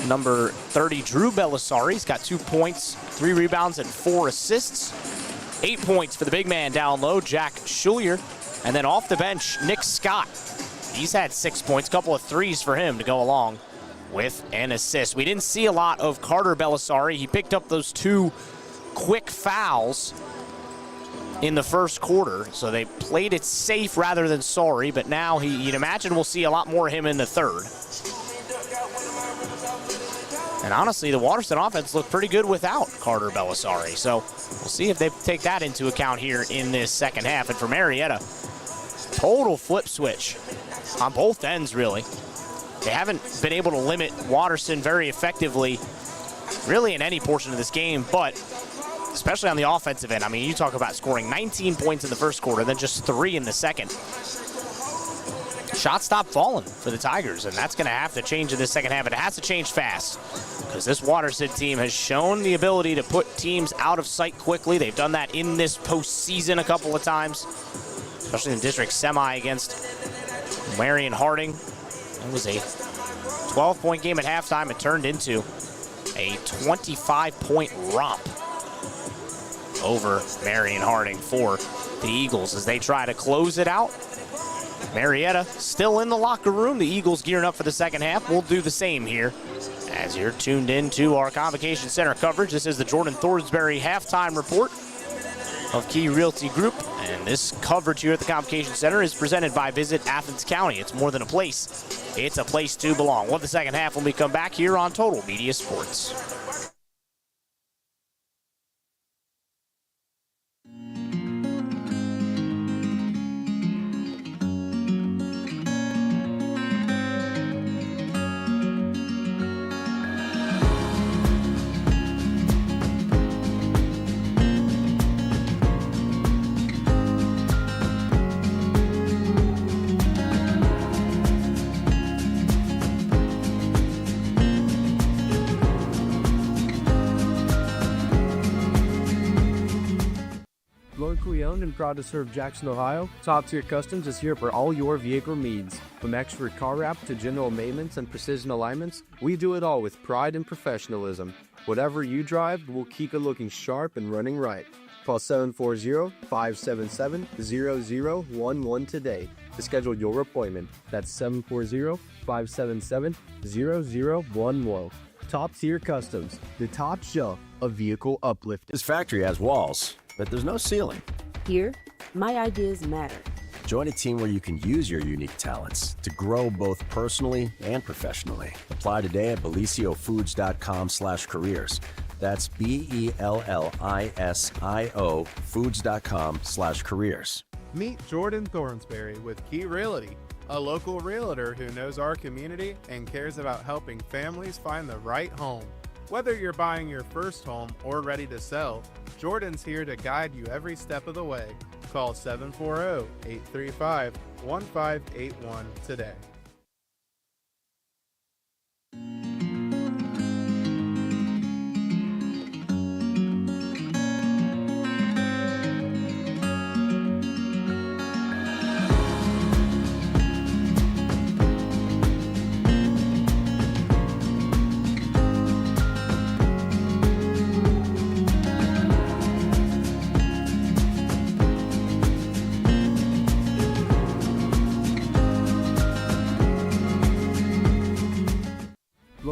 Number 30, Drew Belisari's got 2 points, 3 rebounds, and 4 assists. 8 points for the big man down low, Jack Schulier. And then off the bench, Nick Scott. He's had 6 points, a couple of threes for him to go along with an assist. We didn't see a lot of Carter Belisari. He picked up those 2 quick fouls in the first quarter, so they played it safe rather than sorry, but now you'd imagine we'll see a lot more of him in the third. And honestly, the Watterson offense looked pretty good without Carter Belisari, so we'll see if they take that into account here in this second half. And for Marietta, total flip switch on both ends, really. They haven't been able to limit Watterson very effectively, really in any portion of this game, but especially on the offensive end. I mean, you talk about scoring 19 points in the first quarter, then just 3 in the second. Shots stopped falling for the Tigers, and that's going to have to change in this second half. It has to change fast because this Watterson team has shown the ability to put teams out of sight quickly. They've done that in this postseason a couple of times, especially in the district semi against Marion Harding. It was a 12-point game at halftime. It turned into a 25-point romp over Marion Harding for the Eagles as they try to close it out. Marietta still in the locker room. The Eagles gearing up for the second half. We'll do the same here as you're tuned in to our Convocation Center coverage. This is the Jordan Thornsberry halftime report of Key Realty Group. And this coverage here at the Convocation Center is presented by Visit Athens County. It's more than a place. It's a place to belong. Well, the second half when we come back here on Total Media Sports. Locally owned and proud to serve Jackson, Ohio, Top Tier Customs is here for all your vehicle needs. From expert car wrap to general maintenance and precision alignments, we do it all with pride and professionalism. Whatever you drive, we'll keep it looking sharp and running right. Call 740-577-0011 today to schedule your appointment. That's 740-577-0011. Top Tier Customs, the top shelf of vehicle uplifting. This factory has walls, but there's no ceiling. Here, my ideas matter. Join a team where you can use your unique talents to grow both personally and professionally. Apply today at belisiofoods.com/careers. That's BELLISIO foods.com/careers. Meet Jordan Thornsberry with Key Realty, a local realtor who knows our community and cares about helping families find the right home. Whether you're buying your first home or ready to sell, Jordan's here to guide you every step of the way. Call 740-835-1581 today.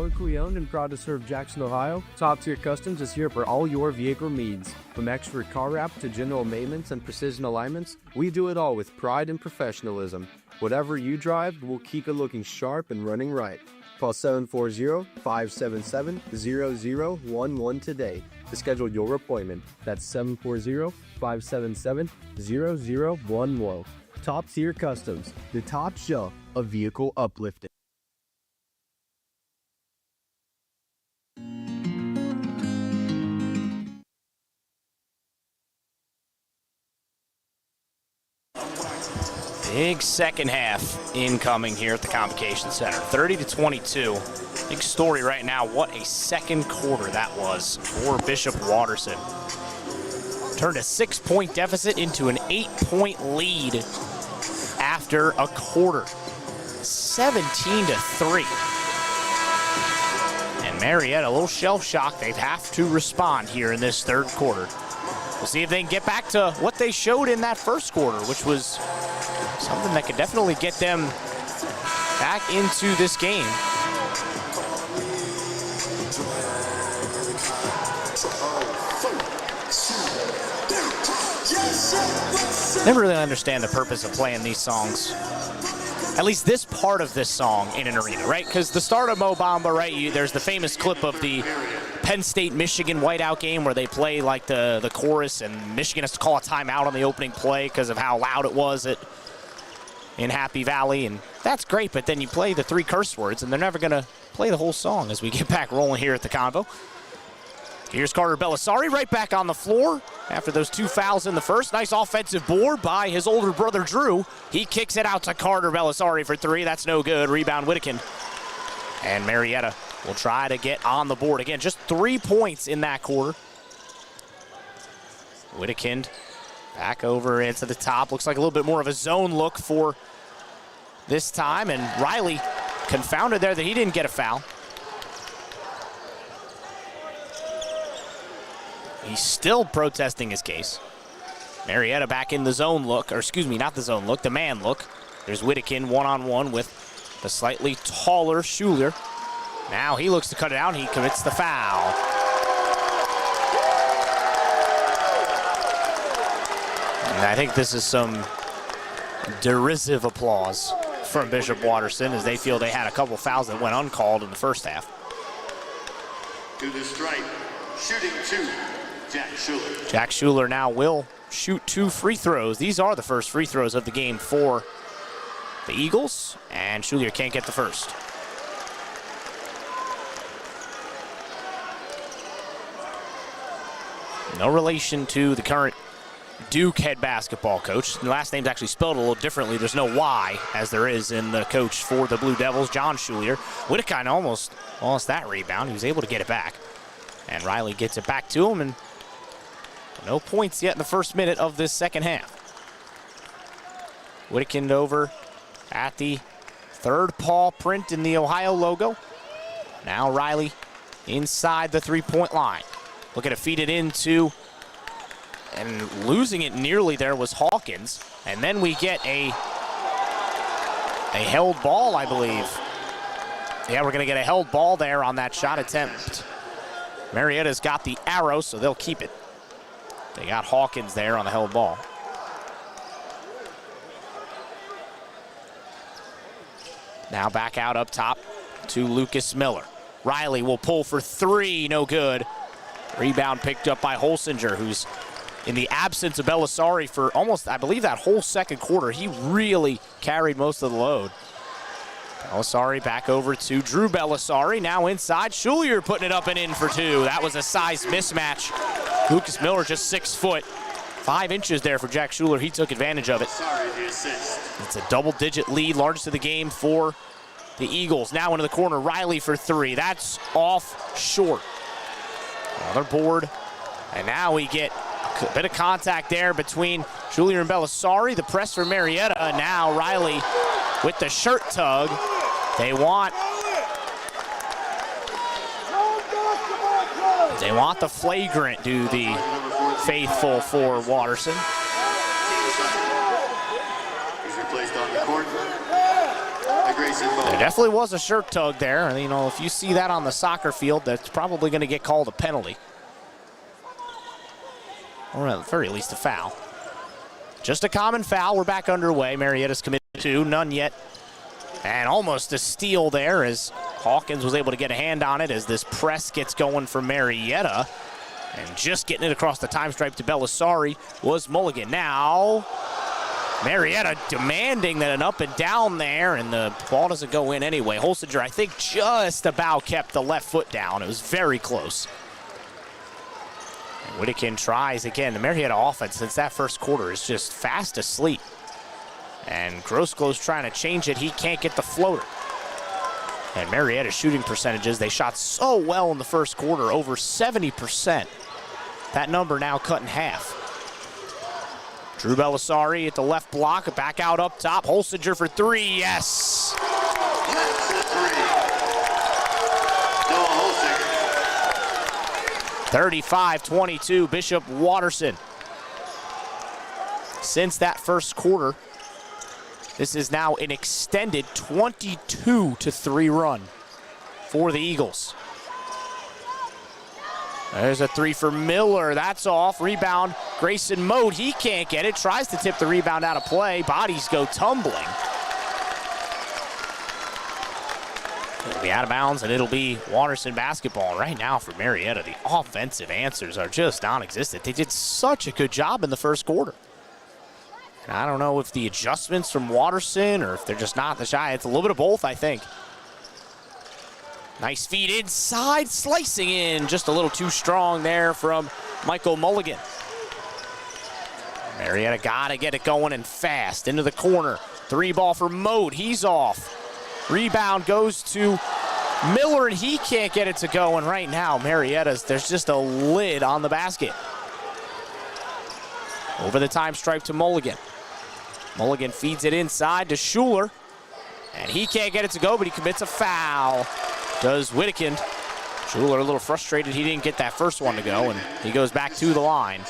Locally owned and proud to serve Jackson, Ohio, Top Tier Customs is here for all your vehicle needs. From expert car wrap to general maintenance and precision alignments, we do it all with pride and professionalism. Whatever you drive, we'll keep it looking sharp and running right. Call 740-577-0011 today to schedule your appointment. That's 740-577-0011. Top Tier Customs, the top shelf of vehicle uplifting. Big second half incoming here at the Convocation Center. 30-22. Big story right now. What a second quarter that was for Bishop Watterson. Turned a 6-point deficit into an 8-point lead after a quarter. 17-3. And Marietta, a little shell shock. They have to respond here in this third quarter. We'll see if they can get back to what they showed in that first quarter, which was something that could definitely get them back into this game. Never really understand the purpose of playing these songs. At least this part of this song in an arena, right? Because the start of Mo Bamba, right? There's the famous clip of the Penn State-Michigan whiteout game where they play like the chorus, and Michigan has to call a timeout on the opening play because of how loud it was in Happy Valley, and that's great, but then you play the 3 curse words, and they're never going to play the whole song as we get back rolling here at the Convo. Here's Carter Belisari right back on the floor after those 2 fouls in the first. Nice offensive board by his older brother, Drew. He kicks it out to Carter Belisari for 3. That's no good. Rebound, Whittekind. And Marietta will try to get on the board again. Just 3 points in that quarter. Whittekind back over into the top. Looks like a little bit more of a zone look for this time. And Riley confounded there that he didn't get a foul. He's still protesting his case. Marietta back in the zone look, or excuse me, not the zone look, the man look. There's Whittekind one-on-one with the slightly taller Schuler. Now he looks to cut it out, and he commits the foul. And I think this is some derisive applause from Bishop Watterson as they feel they had a couple fouls that went uncalled in the first half. To the stripe, shooting 2, Jack Schuler. Jack Schuler now will shoot 2 free throws. These are the first free throws of the game for the Eagles, and Schuler can't get the first. No relation to the current Duke head basketball coach. The last name's actually spelled a little differently. There's no Y, as there is in the coach for the Blue Devils, John Schuler. Whittekind almost lost that rebound. He was able to get it back. And Riley gets it back to him, and no points yet in the first minute of this second half. Whittekind over at the third paw print in the Ohio logo. Now Riley inside the three-point line. Looking to feed it into, and losing it nearly there was Hawkins. And then we get a held ball, I believe. Yeah, we're going to get a held ball there on that shot attempt. Marietta's got the arrow, so they'll keep it. They got Hawkins there on the held ball. Now back out up top to Lucas Miller. Riley will pull for 3, no good. Rebound picked up by Holsinger, who's in the absence of Belisari for almost, I believe, that whole second quarter. He really carried most of the load. Belisari back over to Drew Belisari. Now inside, Schuler putting it up and in for 2. That was a size mismatch. Lucas Miller just 6 foot, 5 inches there for Jack Schuler. He took advantage of it. It's a double-digit lead, largest of the game for the Eagles. Now into the corner, Riley for 3. That's off short. Another board, and now we get a bit of contact there between Schuler and Belisari. The press for Marietta. Now Riley with the shirt tug. They want the flagrant, do the faithful for Watterson. He's replaced on the court by Grayson Grayson Moe. There definitely was a shirt tug there. You know, if you see that on the soccer field, that's probably going to get called a penalty. Or at the very least a foul. Just a common foul. We're back underway. Marietta's committed to, none yet. And almost a steal there as Hawkins was able to get a hand on it as this press gets going for Marietta. And just getting it across the time stripe to Belisari was Mulligan. Now, Marietta demanding that an up and down there, and the ball doesn't go in anyway. Holsinger, I think, just about kept the left foot down. It was very close. And Whittakin tries again. The Marietta offense since that first quarter is just fast asleep. And Grossklo's trying to change it. He can't get the floater. And Marietta's shooting percentages, they shot so well in the first quarter, over 70%. That number now cut in half. Drew Belisari at the left block, back out up top. Holsinger for three, yes. That's a three. Noah Holsinger. 35-22, Bishop Watterson. Since that first quarter, this is now an extended 22-3 run for the Eagles. There's a three for Miller. That's off. Rebound, Grayson Moe. He can't get it. Tries to tip the rebound out of play. Bodies go tumbling. It'll be out of bounds, and it'll be Watterson basketball. Right now for Marietta, the offensive answers are just non-existent. They did such a good job in the first quarter. And I don't know if the adjustments from Watterson or if they're just not the shy. It's a little bit of both, I think. Nice feed inside, slicing in. Just a little too strong there from Michael Mulligan. Marietta got to get it going and fast. Into the corner. Three ball for Mote. He's off. Rebound goes to Miller, and he can't get it to go. And right now, Marietta's, there's just a lid on the basket. Over the time stripe to Mulligan. Mulligan feeds it inside to Schuler. And he can't get it to go, but he commits a foul. Does Whittakin. Schuler a little frustrated he didn't get that first one to go, and he goes back to the line.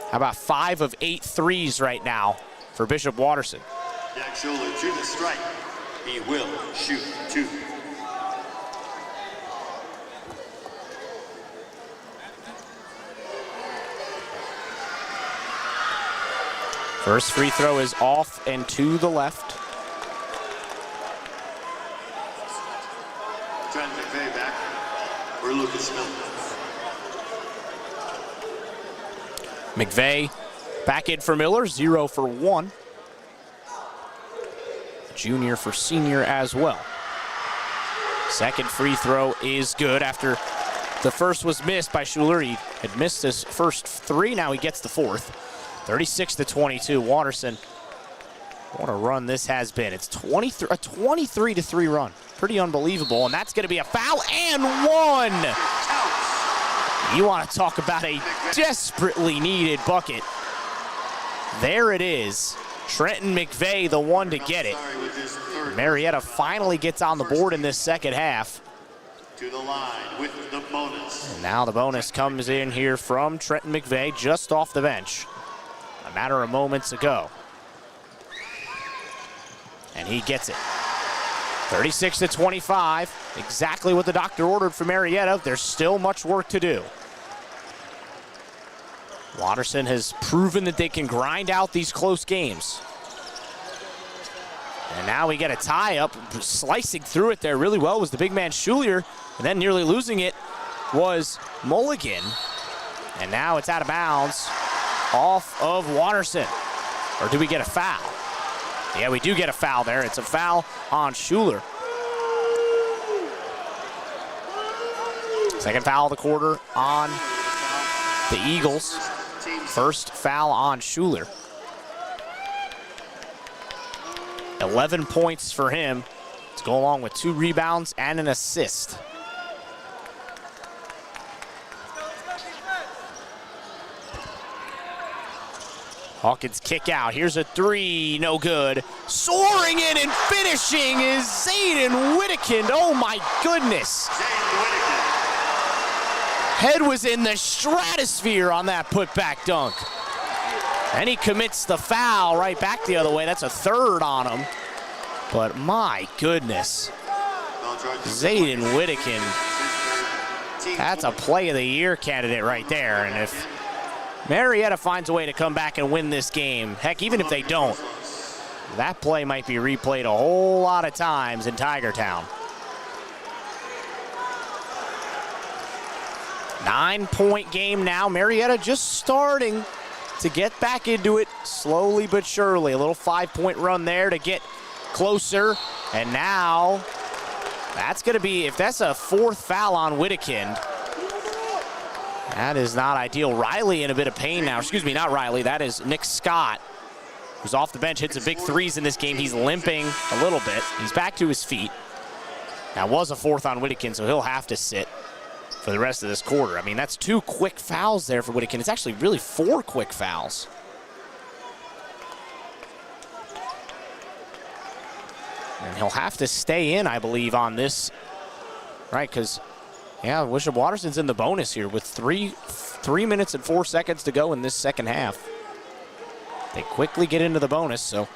How about 5 of 8 threes right now for Bishop Watterson? Jack Schuler to the strike. He will shoot two. First free throw is off and to the left. Trent McVeigh back for Lucas Miller. McVeigh back in for Miller, 0 for 1. Junior for senior as well. Second free throw is good after the first was missed by Schuler. He had missed his first three, now he gets the fourth. 36-22, Watterson. What a run this has been. It's a 23-3 run. Pretty unbelievable, and that's going to be a foul and one. You want to talk about a desperately needed bucket. There it is. Trenton McVeigh, the one to get it. Marietta finally gets on the board in this second half. To the line with the bonus. And now the bonus comes in here from Trenton McVeigh just off the bench. A matter of moments ago. And he gets it. 36-25, exactly what the doctor ordered for Marietta. There's still much work to do. Watterson has proven that they can grind out these close games. And now we get a tie-up. Slicing through it there really well was the big man Schuler, and then nearly losing it was Mulligan. And now it's out of bounds off of Watterson. Or do we get a foul? Yeah, we do get a foul there. It's a foul on Schuler. Second foul of the quarter on the Eagles. First foul on Schuler. 11 points for him to go along with 2 rebounds and an assist. Hawkins kick out. Here's a three, no good. Soaring in and finishing is Zayden Whittakin. Oh my goodness. Head was in the stratosphere on that putback dunk. And he commits the foul right back the other way. That's a third on him. But my goodness, Zayden Whittakin, that's a play of the year candidate right there. And if Marietta finds a way to come back and win this game, heck, even if they don't, that play might be replayed a whole lot of times in Tiger Town. 9-point game now. Marietta just starting to get back into it slowly but surely. A little 5-point run there to get closer. And now that's going to be, if that's a fourth foul on Whittakin, that is not ideal. Riley in a bit of pain now. Excuse me, not Riley. That is Nick Scott, who's off the bench, hits a big threes in this game. He's limping a little bit. He's back to his feet. That was a fourth on Whittakin, so he'll have to sit for the rest of this quarter. I mean, that's 2 quick fouls there for Whittakin. It's actually really 4 quick fouls. And he'll have to stay in, I believe, on this, right? Because, yeah, Bishop Watterson's in the bonus here with 3 minutes and 4 seconds to go in this second half. They quickly get into the bonus, so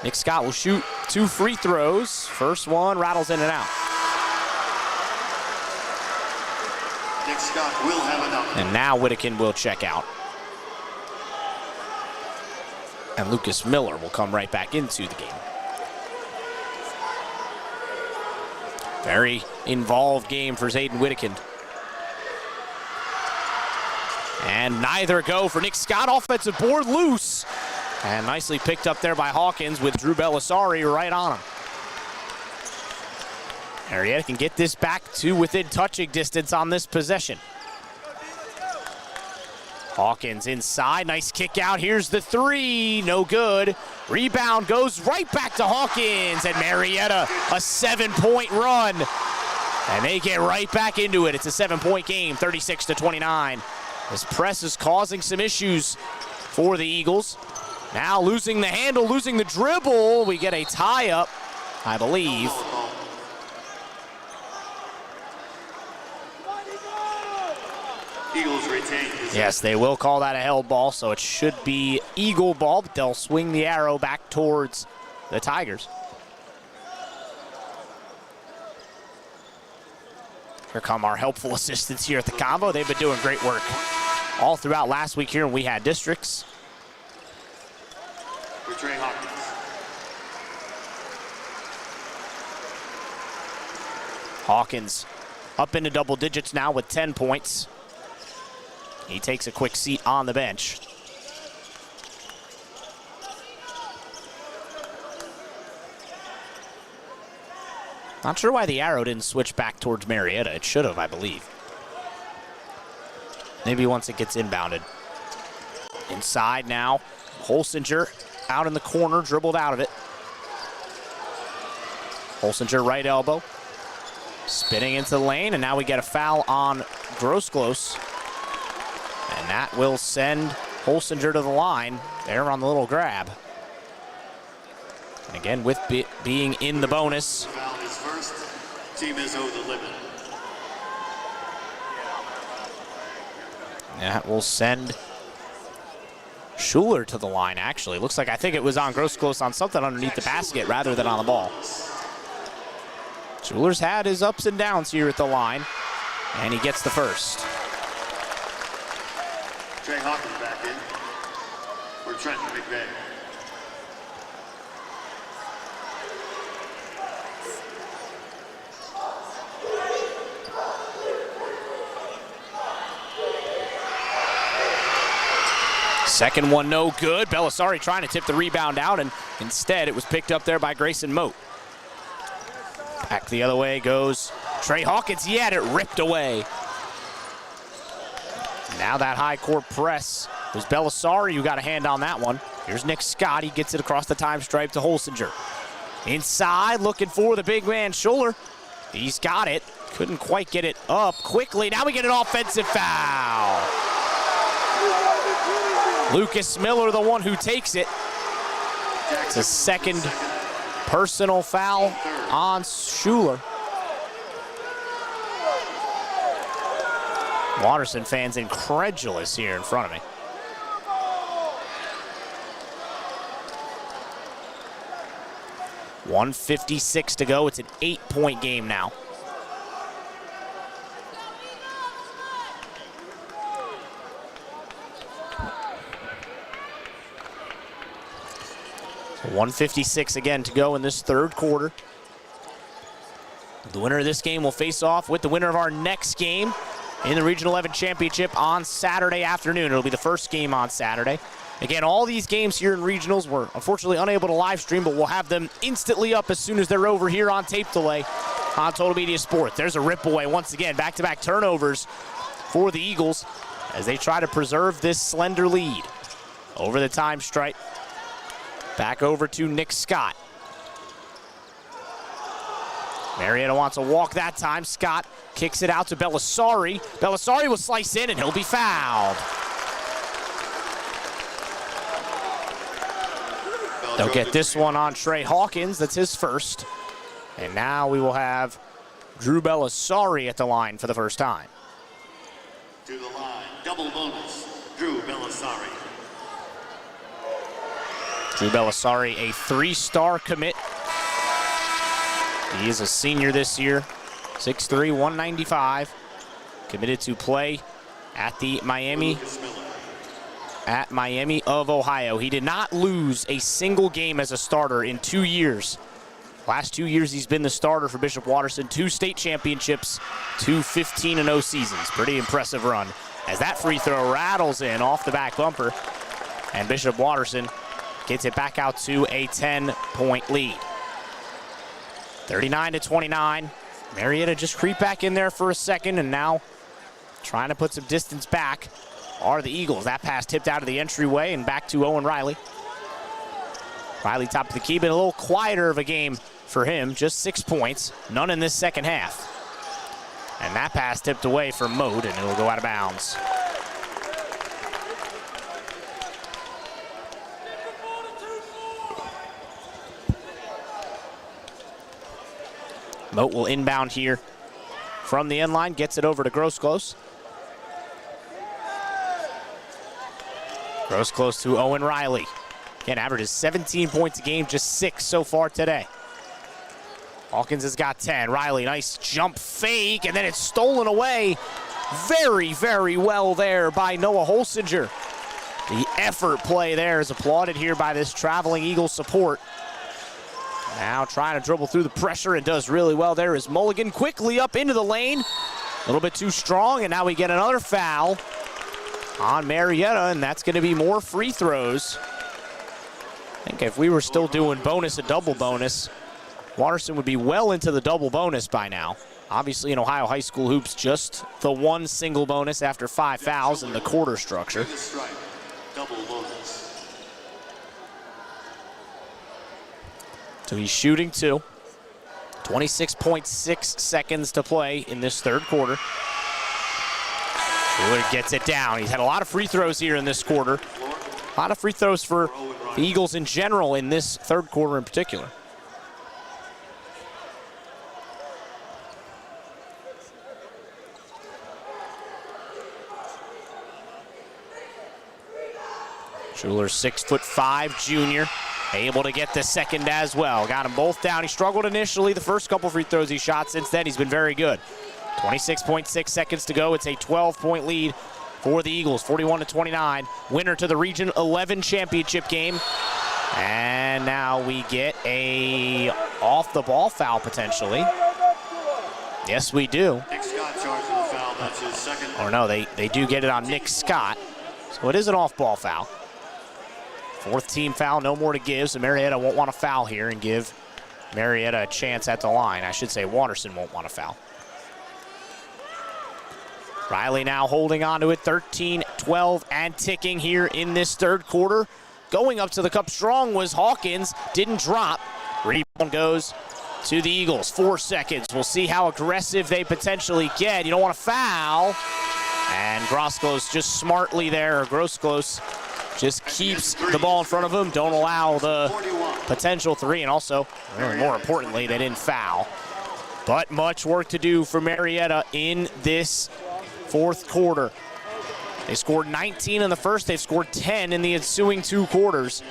Nick Scott will shoot 2 free throws. First one rattles in and out. Nick Scott will have enough. And now Whittakin will check out. And Lucas Miller will come right back into the game. Very involved game for Zayden Whittakin. And neither go for Nick Scott. Offensive board loose. And nicely picked up there by Hawkins with Drew Belisari right on him. Marietta can get this back to within touching distance on this possession. Hawkins inside, nice kick out. Here's the 3, no good. Rebound goes right back to Hawkins, and Marietta a 7-point run. And they get right back into it. It's a 7-point game, 36-29. This press is causing some issues for the Eagles. Now losing the handle, losing the dribble. We get a tie-up, I believe. Eagles retain. Yes, they will call that a held ball, so it should be Eagle ball, but they'll swing the arrow back towards the Tigers. Here come our helpful assistants here at the Convo. They've been doing great work all throughout last week here, and we had districts. For Trey Hawkins. Hawkins up into double digits now with 10 points. He takes a quick seat on the bench. Not sure why the arrow didn't switch back towards Marietta. It should have, I believe. Maybe once it gets inbounded. Inside now. Holsinger out in the corner, dribbled out of it. Holsinger right elbow. Spinning into the lane, and now we get a foul on Grosclose. And that will send Holsinger to the line there on the little grab. And again, with being in the bonus. Foul is first. Team is over the limit. That will send Schuler to the line, actually. Looks like, I think it was on Grosclose on something underneath the basket rather than on the ball. Schuler's had his ups and downs here at the line, and he gets the first. Trey Hawkins back in for Trenton McVeigh. Second one no good. Belisari trying to tip the rebound out, and instead it was picked up there by Grayson Moat. Back the other way goes Trey Hawkins. He had it ripped away. Now that high court press. It was Belisari who got a hand on that one. Here's Nick Scott. He gets it across the time stripe to Holsinger. Inside, looking for the big man, Schuler. He's got it. Couldn't quite get it up quickly. Now we get an offensive foul. Lucas Miller, the one who takes it. It's a second personal foul on Schuler. Watterson fans incredulous here in front of me. 1:56 to go. It's an 8-point game now. So 1:56 again to go in this third quarter. The winner of this game will face off with the winner of our next game in the Region 11 Championship on Saturday afternoon. It'll be the first game on Saturday. Again, all these games here in regionals we're unfortunately unable to live stream, but we'll have them instantly up as soon as they're over here on tape delay on Total Media Sports. There's a rip away once again. Back-to-back turnovers for the Eagles as they try to preserve this slender lead. Over the time stripe. Back over to Nick Scott. Marietta wants a walk that time. Scott kicks it out to Belisari. Belisari will slice in and he'll be fouled. They'll get this one on Trey Hawkins. That's his first. And now we will have Drew Belisari at the line for the first time. To the line, double bonus, Drew Belisari. Drew Belisari, a 3-star commit. He is a senior this year, 6'3", 195. Committed to play at the Miami of Ohio. He did not lose a single game as a starter in 2 years. Last 2 years he's been the starter for Bishop Watterson. 2 state championships, 2 15-0 seasons. Pretty impressive run. As that free throw rattles in off the back bumper, and Bishop Watterson gets it back out to a 10-point lead. 39-29. Marietta just creep back in there for a second, and now trying to put some distance back are the Eagles. That pass tipped out of the entryway and back to Owen Riley. Riley top of the key, but a little quieter of a game for him. Just 6 points, none in this second half. And that pass tipped away from Mode, and it'll go out of bounds. Moat will inbound here from the end line, gets it over to Grosclose. Grosclose to Owen Riley. Again, averages 17 points a game, just 6 so far today. Hawkins has got 10. Riley, nice jump fake, and then it's stolen away. Very, very well there by Noah Holsinger. The effort play there is applauded here by this traveling Eagles support. Now trying to dribble through the pressure and does really well there is Mulligan quickly up into the lane. A little bit too strong, and now we get another foul on Marietta, and that's going to be more free throws. I think if we were still doing bonus and double bonus, Watterson would be well into the double bonus by now. Obviously in Ohio high school hoops, just the one single bonus after 5 fouls in the quarter structure. Double bonus. So he's shooting 2. 26.6 seconds to play in this third quarter. Schuler gets it down. He's had a lot of free throws here in this quarter. A lot of free throws for the Eagles in general in this third quarter in particular. Schuler, 6'5", junior. Able to get the second as well. Got them both down. He struggled initially. The first couple free throws he shot. Since then, he's been very good. 26.6 seconds to go. It's a 12-point lead for the Eagles, 41-29. Winner to the Region 11 championship game. And now we get a off-the-ball foul potentially. Yes, we do. Nick Scott charged with a foul. That's his second. Or no, they do get it on Nick Scott. So it is an off-ball foul. 4th team foul, no more to give, so Marietta won't want to foul here and give Marietta a chance at the line. I should say Watterson won't want to foul. Riley now holding on to it, 13-12 and ticking here in this third quarter. Going up to the cup strong was Hawkins, didn't drop. Rebound goes to the Eagles, 4 seconds. We'll see how aggressive they potentially get. You don't want to foul. And Grosclose just smartly there, Grosclose just keeps the ball in front of him, don't allow the potential 3, and also, really more importantly, they didn't foul. But much work to do for Marietta in this fourth quarter. They scored 19 in the first, they've scored 10 in the ensuing 2 quarters.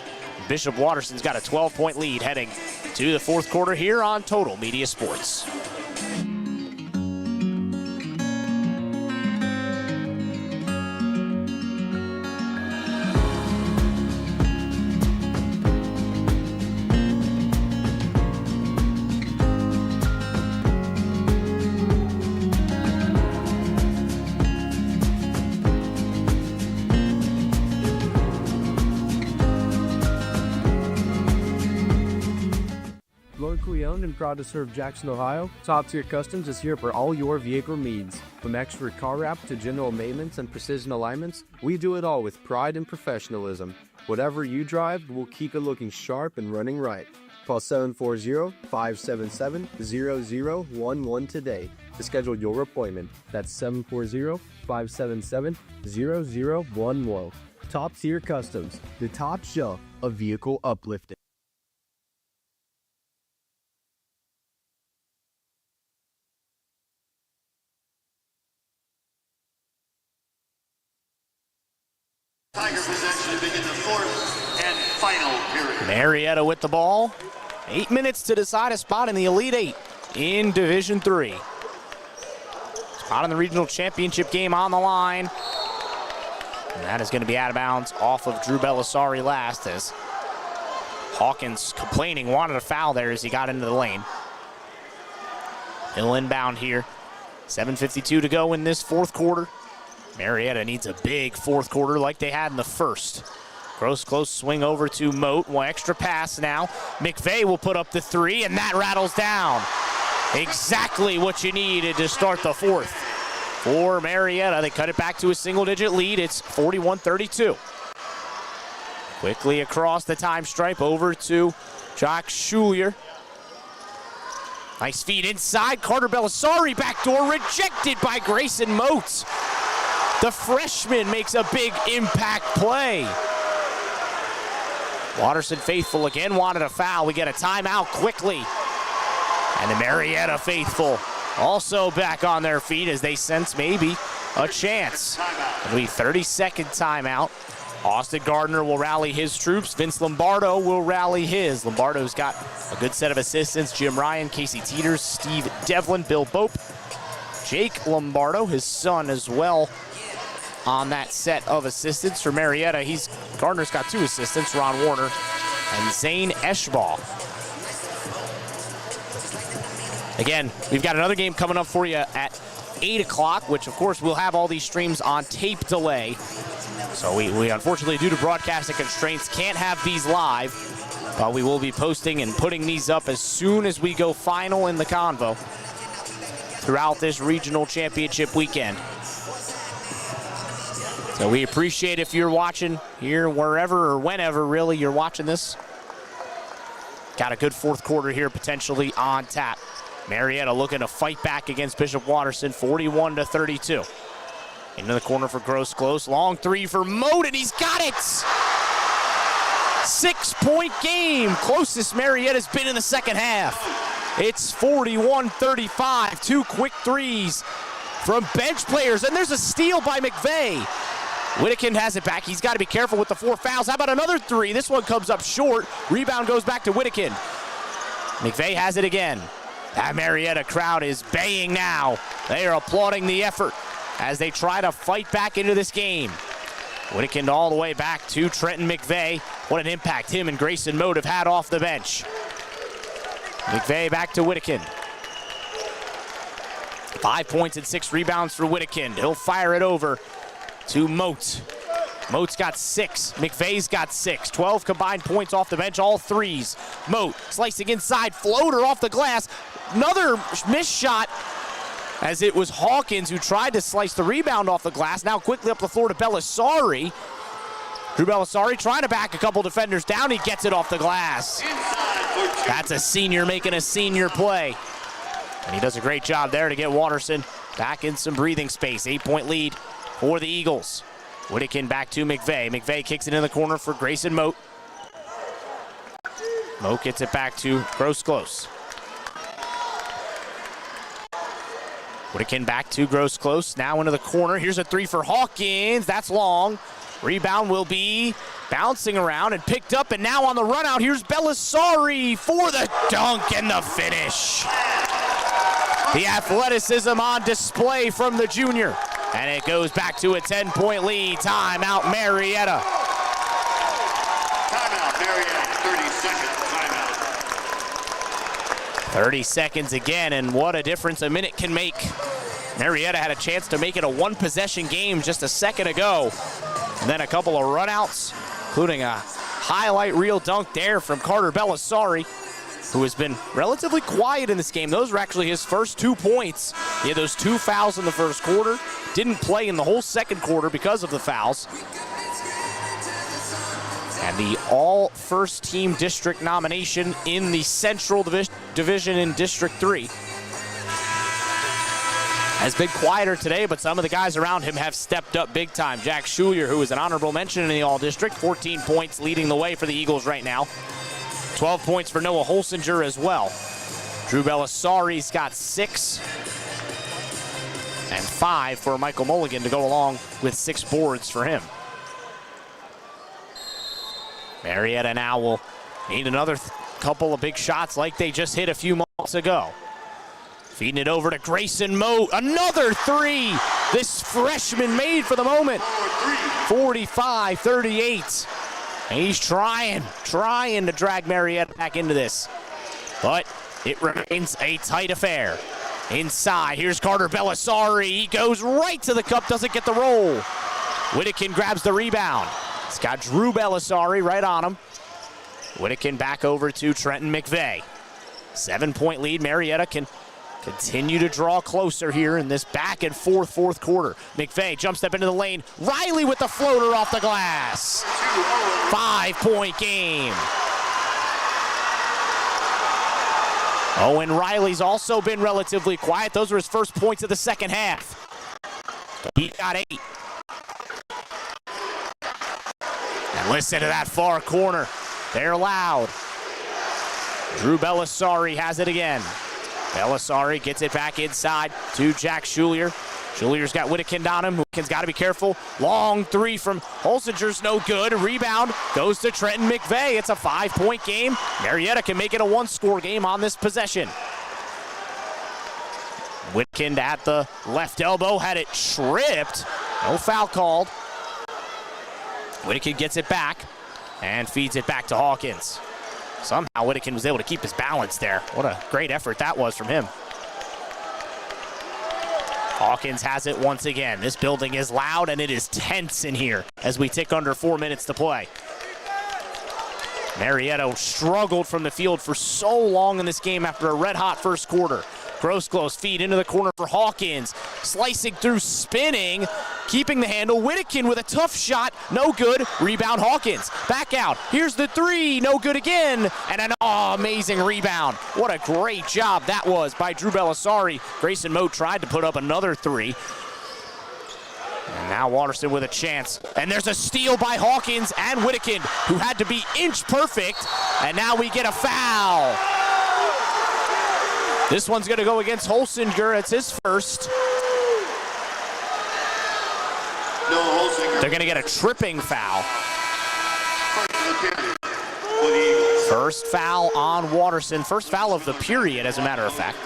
Bishop Watterson's got a 12-point lead heading to the fourth quarter here on Total Media Sports. Locally owned and proud to serve Jackson, Ohio, Top Tier Customs is here for all your vehicle needs. From expert car wrap to general maintenance and precision alignments, we do it all with pride and professionalism. Whatever you drive, we'll keep it looking sharp and running right. Call 740-577-0011 today to schedule your appointment. That's 740-577-0011. Top Tier Customs, the top shelf of vehicle uplifting. Tiger possession to begin the fourth and final period. Marietta with the ball. 8 minutes to decide a spot in the Elite Eight in Division III. Spot in the regional championship game on the line. And that is going to be out of bounds off of Drew Belisari last, as Hawkins complaining, wanted a foul there as he got into the lane. He'll inbound here. 7:52 to go in this fourth quarter. Marietta needs a big fourth quarter like they had in the first. Gross close swing over to Moat. One extra pass now. McVeigh will put up the three, and that rattles down. Exactly what you needed to start the fourth. For Marietta, they cut it back to a single-digit lead. It's 41-32. Quickly across the time stripe over to Jock Schulier. Nice feed inside. Carter Belisari backdoor rejected by Grayson Moat. The freshman makes a big impact play. Watterson faithful again wanted a foul. We get a timeout quickly. And the Marietta faithful also back on their feet as they sense maybe a chance. It'll be 30-second timeout. Austin Gardner will rally his troops. Vince Lombardo will rally his. Lombardo's got a good set of assistants. Jim Ryan, Casey Teeters, Steve Devlin, Bill Bope, Jake Lombardo, his son as well, on that set of assistants. For Marietta, Gardner's got two assistants, Ron Warner and Zane Eschball. Again, we've got another game coming up for you at 8 o'clock, which of course we'll have all these streams on tape delay. So we unfortunately, due to broadcasting constraints, can't have these live, but we will be posting and putting these up as soon as we go final in the Convo throughout this regional championship weekend. So we appreciate if you're watching here, wherever or whenever really you're watching this. Got a good fourth quarter here potentially on tap. Marietta looking to fight back against Bishop Watterson, 41-32. Into the corner for Gross close. Long three for Moat, and he's got it! 6-point game. Closest Marietta's been in the second half. It's 41-35. Two quick threes from bench players, and there's a steal by McVeigh. Whittakin has it back. He's got to be careful with the 4 fouls. How about another three? This one comes up short. Rebound goes back to Whittakin. McVeigh has it again. That Marietta crowd is baying now. They are applauding the effort as they try to fight back into this game. Whittakin all the way back to Trenton McVeigh. What an impact him and Grayson Moat have had off the bench. McVeigh back to Whittakin. 5 points and 6 rebounds for Whittakin. He'll fire it over to Moat. Moat's got 6. McVeigh's got 6. 12 combined points off the bench, all threes. Moat slicing inside, floater off the glass. Another missed shot, as it was Hawkins who tried to slice the rebound off the glass. Now quickly up the floor to Belisari. Drew Belisari trying to back a couple defenders down. He gets it off the glass. That's a senior making a senior play. And he does a great job there to get Watterson back in some breathing space. 8-point lead for the Eagles. Whittakin back to McVeigh. McVeigh kicks it in the corner for Grayson Moat. Moat gets it back to Gross Close. Whittakin back to Gross Close. Now into the corner. Here's a three for Hawkins. That's long. Rebound will be bouncing around and picked up, and now on the run out, here's Belisari for the dunk and the finish. The athleticism on display from the junior, and it goes back to a 10-point lead. Timeout, Marietta. Timeout, Marietta, 30 seconds, timeout. 30 seconds again, and what a difference a minute can make. Marietta had a chance to make it a one-possession game just a second ago. And then a couple of runouts, including a highlight reel dunk there from Carter Belisari, who has been relatively quiet in this game. Those were actually his first 2 points. He had those 2 fouls in the first quarter. Didn't play in the whole second quarter because of the fouls. And the all-first-team district nomination in the Central Division in District 3. Has been quieter today, but some of the guys around him have stepped up big time. Jack Schulier, who is an honorable mention in the All-District, 14 points leading the way for the Eagles right now. 12 points for Noah Holsinger as well. Drew Belisari's got 6. And 5 for Michael Mulligan to go along with 6 boards for him. Marietta now will need another couple of big shots like they just hit a few moments ago. Feeding it over to Grayson Moat. Another 3. This freshman made for the moment. 45-38. And he's trying to drag Marietta back into this. But it remains a tight affair. Inside, here's Carter Belisari. He goes right to the cup, doesn't get the roll. Whittakin grabs the rebound. It's got Drew Belisari right on him. Whittakin back over to Trenton McVeigh. 7-point lead. Marietta can continue to draw closer here in this back and forth fourth quarter. McVeigh jump step into the lane. Riley with the floater off the glass. 5-point game. Owen Riley's also been relatively quiet. Those were his first points of the second half. He got 8. And listen to that far corner. They're loud. Drew Belisari has it again. Belisari gets it back inside to Jack Schulier. Schulier's got Whittakin on him. Whittakin's got to be careful. Long 3 from Holsinger's no good. Rebound goes to Trenton McVeigh. It's a 5-point game. Marietta can make it a 1-score game on this possession. Whittakin at the left elbow had it tripped. No foul called. Whittakin gets it back and feeds it back to Hawkins. Somehow Whittakin was able to keep his balance there. What a great effort that was from him. Hawkins has it once again. This building is loud and it is tense in here as we tick under 4 minutes to play. Marietta struggled from the field for so long in this game after a red-hot first quarter. Grosclose feed into the corner for Hawkins. Slicing through, spinning, keeping the handle. Whittakin with a tough shot, no good. Rebound Hawkins. Back out. Here's the 3, no good again. And an amazing rebound. What a great job that was by Drew Belisari. Grayson Moat tried to put up another 3. And now Watterson with a chance. And there's a steal by Hawkins and Whittakin, who had to be inch perfect. And now we get a foul. This one's going to go against Holsinger. It's his first. They're going to get a tripping foul. First foul on Watterson. First foul of the period, as a matter of fact.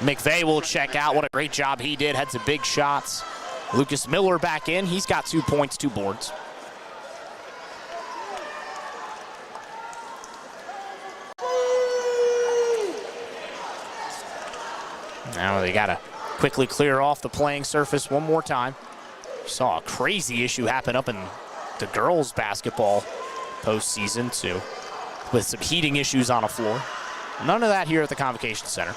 McVeigh will check out. What a great job he did. Had some big shots. Lucas Miller back in. He's got 2 points, 2 boards. Now they got to quickly clear off the playing surface one more time. Saw a crazy issue happen up in the girls' basketball postseason, too, with some heating issues on the floor. None of that here at the Convocation Center.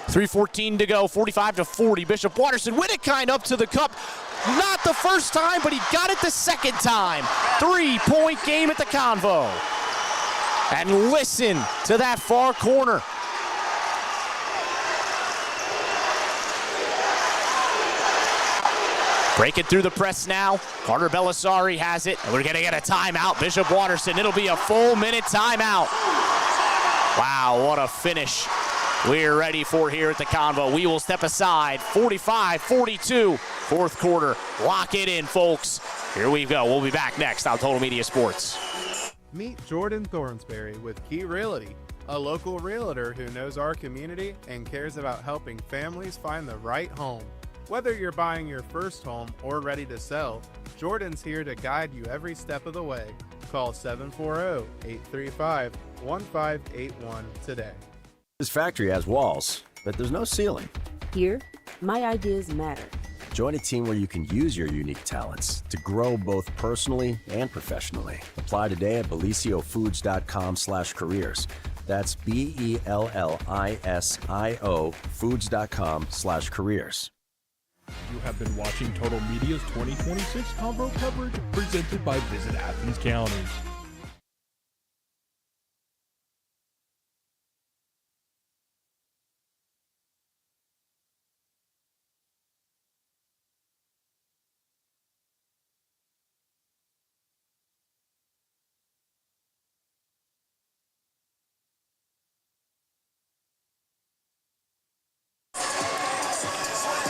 3:14 to go, 45-40. Bishop Watterson, Whittakin up to the cup. Not the first time, but he got it the second time. 3-point game at the Convo. And listen to that far corner. Breaking through the press now. Carter Belisari has it. And we're going to get a timeout. Bishop Watterson, it'll be a full minute timeout. Wow, what a finish we're ready for here at the Convo. We will step aside. 45-42, fourth quarter. Lock it in, folks. Here we go. We'll be back next on Total Media Sports. Meet Jordan Thornsberry with Key Realty, a local realtor who knows our community and cares about helping families find the right home. Whether you're buying your first home or ready to sell, Jordan's here to guide you every step of the way. Call 740-835-1581 today. This factory has walls, but there's no ceiling. Here, my ideas matter. Join a team where you can use your unique talents to grow both personally and professionally. Apply today at beliciofoods.com/careers. That's BELLISIO foods.com/careers. You have been watching Total Media's 2026 Convo coverage presented by Visit Athens County.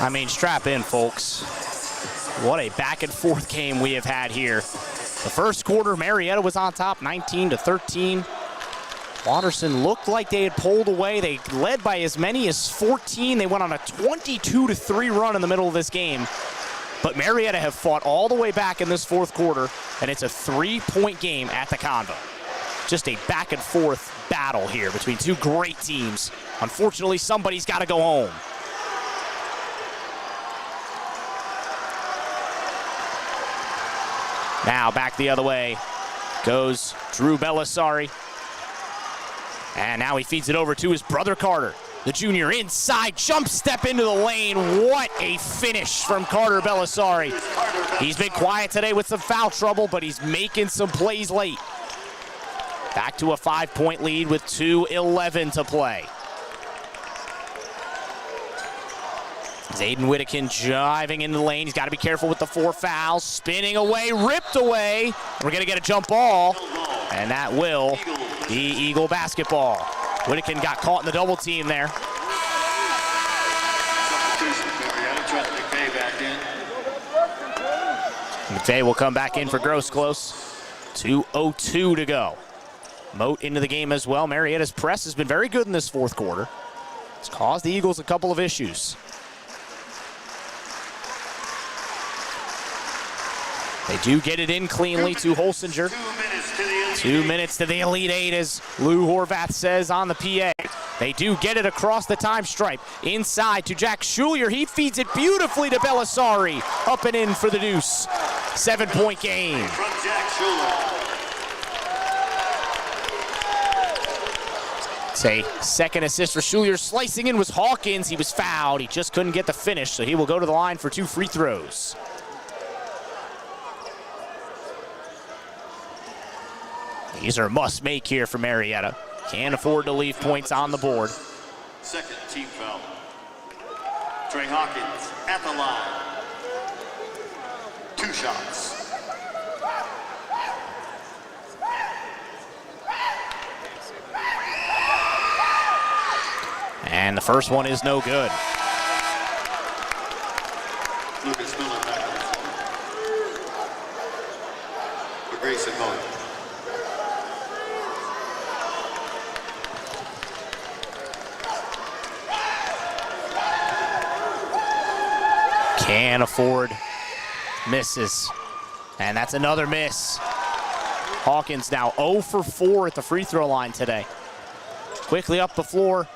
I mean, strap in, folks. What a back and forth game we have had here. The first quarter, Marietta was on top, 19-13. Watterson looked like they had pulled away. They led by as many as 14. They went on a 22-3 run in the middle of this game. But Marietta have fought all the way back in this fourth quarter, and it's a 3-point game at the Convo. Just a back and forth battle here between two great teams. Unfortunately, somebody's got to go home. Now back the other way goes Drew Bellisari. And now he feeds it over to his brother Carter. The junior inside, jump step into the lane. What a finish from Carter Bellisari. He's been quiet today with some foul trouble, but he's making some plays late. Back to a 5-point lead with 2:11 to play. Zayden Whittakin driving into the lane. He's got to be careful with the 4 fouls. Spinning away, ripped away. We're going to get a jump ball, and that will be Eagle basketball. Whittakin got caught in the double team there. McVay will come back in for Gross close. 2:02 to go. Moat into the game as well. Marietta's press has been very good in this fourth quarter. It's caused the Eagles a couple of issues. They do get it in cleanly to Holsinger. 2 minutes to the Elite Eight, as Lou Horvath says on the PA. They do get it across the time stripe. Inside to Jack Schulier. He feeds it beautifully to Bellisari. Up and in for the deuce. 7-point game. It's a second assist for Schulier. Slicing in was Hawkins. He was fouled. He just couldn't get the finish, so he will go to the line for 2 free throws. These are must-make here for Marietta. Can't afford to leave points on the board. Second team foul. Trey Hawkins at the line. 2 shots. And the first one is no good. Lucas Miller back on the floor. For Grayson Bowen. Can't afford misses. And that's another miss. Hawkins now 0 for 4 at the free throw line today. Quickly up the floor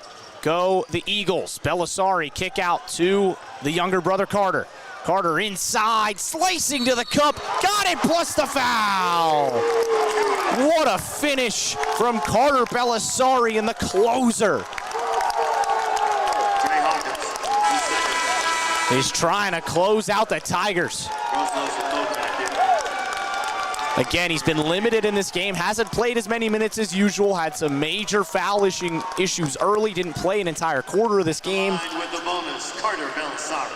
go the Eagles. Bellisari kick out to the younger brother Carter. Carter inside, slicing to the cup. Got it, plus the foul. What a finish from Carter Bellisari in the closer. He's trying to close out the Tigers. Again, he's been limited in this game, hasn't played as many minutes as usual, had some major foul issues early, didn't play an entire quarter of this game. With the bonus, Carter Bellisari.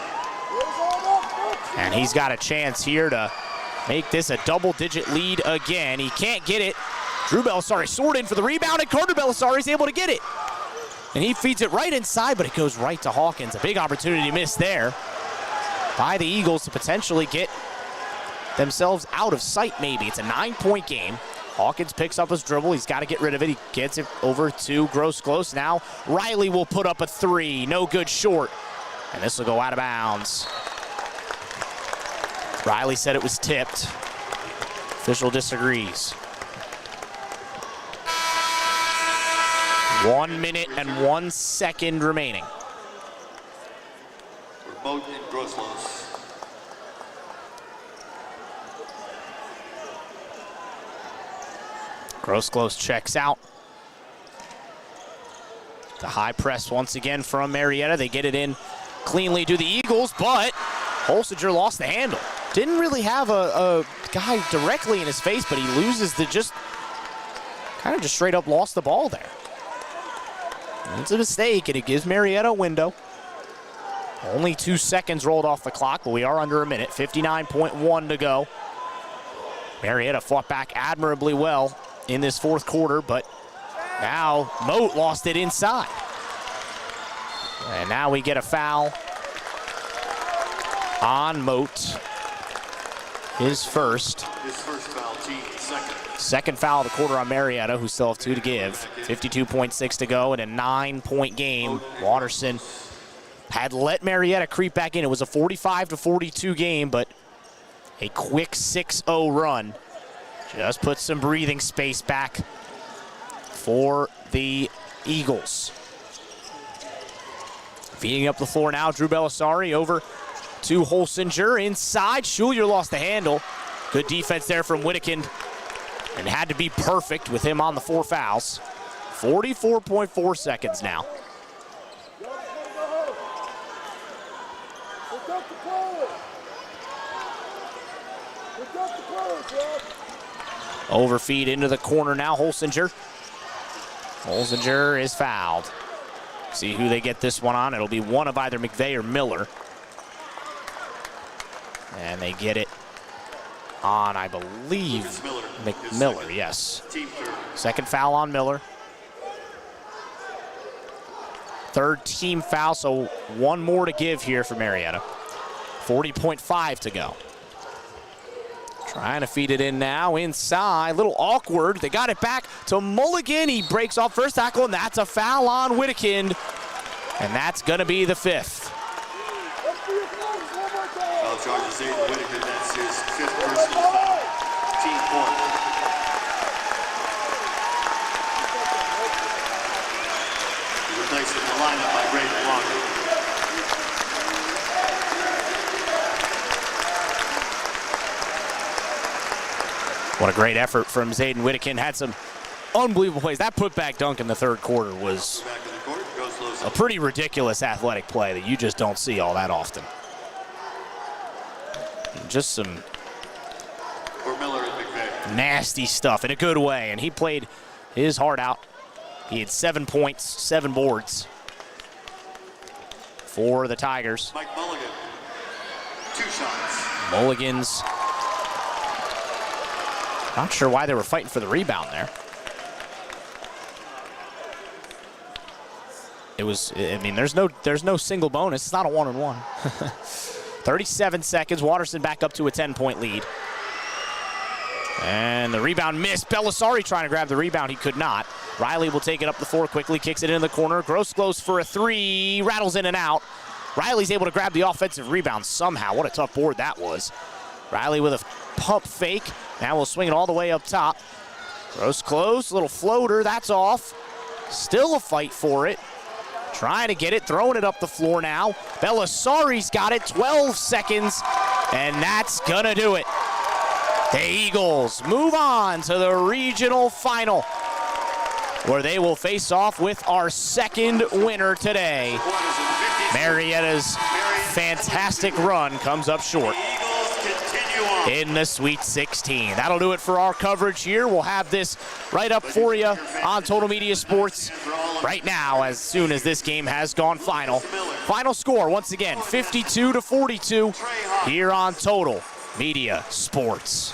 And he's got a chance here to make this a double-digit lead again. He can't get it. Drew Bellisari soared in for the rebound, and Carter Bellisari is able to get it. And he feeds it right inside, but it goes right to Hawkins. A big opportunity missed there by the Eagles to potentially get themselves out of sight maybe. It's a 9-point game. Hawkins picks up his dribble. He's got to get rid of it. He gets it over to Gross. Now Riley will put up a three. No good, short. And this will go out of bounds. Riley said it was tipped. Official disagrees. 1 minute and 1 second remaining. Remote in Groslos. Gross checks out. The high press once again from Marietta. They get it in cleanly to the Eagles, but Holsinger lost the handle. Didn't really have a guy directly in his face, but he loses the kind of just straight up lost the ball there. It's a mistake, and it gives Marietta a window. Only 2 seconds rolled off the clock, but we are under a minute. 59.1 to go. Marietta fought back admirably well in this fourth quarter, but now Moat lost it inside. And now we get a foul on Moat. His first. His first foul, team second. Second foul of the quarter on Marietta, who still have 2 to give. 52.6 to go in a 9-point game. Watterson had let Marietta creep back in. It was a 45-42 game, but a quick 6-0 run just put some breathing space back for the Eagles. Feeding up the floor now, Drew Belisari over to Holsinger. Inside, Schuler lost the handle. Good defense there from Wittekind. And had to be perfect with him on the 4 fouls. 44.4 seconds now. Overfeed into the corner now, Holsinger. Holsinger is fouled. See who they get this one on. It'll be one of either McVeigh or Miller. And they get it on, I believe, McMiller, yes. Second foul on Miller. Third team foul, so one more to give here for Marietta. 40.5 to go. Trying to feed it in now, inside, a little awkward. They got it back to Mulligan. He breaks off first tackle, and that's a foul on Wittekind. And that's gonna be the 5th. Foul charges Aiden Wittekind, that's his 5th personal foul. Team point. He replaced in the lineup by Braden Walker. What a great effort from Zayden Wittekind. Had some unbelievable plays. That putback dunk in the third quarter was a pretty ridiculous athletic play that you just don't see all that often. Just some nasty stuff in a good way, and he played his heart out. He had 7 points, 7 boards for the Tigers. Mike Mulligan, 2 shots. Mulligan's not sure why they were fighting for the rebound there. It was, I mean, there's no single bonus. It's not a 1-on-1. 37 seconds. Watterson back up to a 10-point lead. And the rebound missed. Belisari trying to grab the rebound. He could not. Riley will take it up the floor quickly, kicks it in the corner. Gross for a 3, rattles in and out. Riley's able to grab the offensive rebound somehow. What a tough board that was. Riley with a pump fake. Now we'll swing it all the way up top. Gross close, little floater, that's off. Still a fight for it. Trying to get it, throwing it up the floor now. Belisari's got it, 12 seconds, and that's gonna do it. The Eagles move on to the regional final, where they will face off with our second winner today. Marietta's fantastic run comes up short in the Sweet 16. That'll do it for our coverage here. We'll have this right up for you on Total Media Sports right now as soon as this game has gone final. Final score, once again, 52-42 here on Total Media Sports.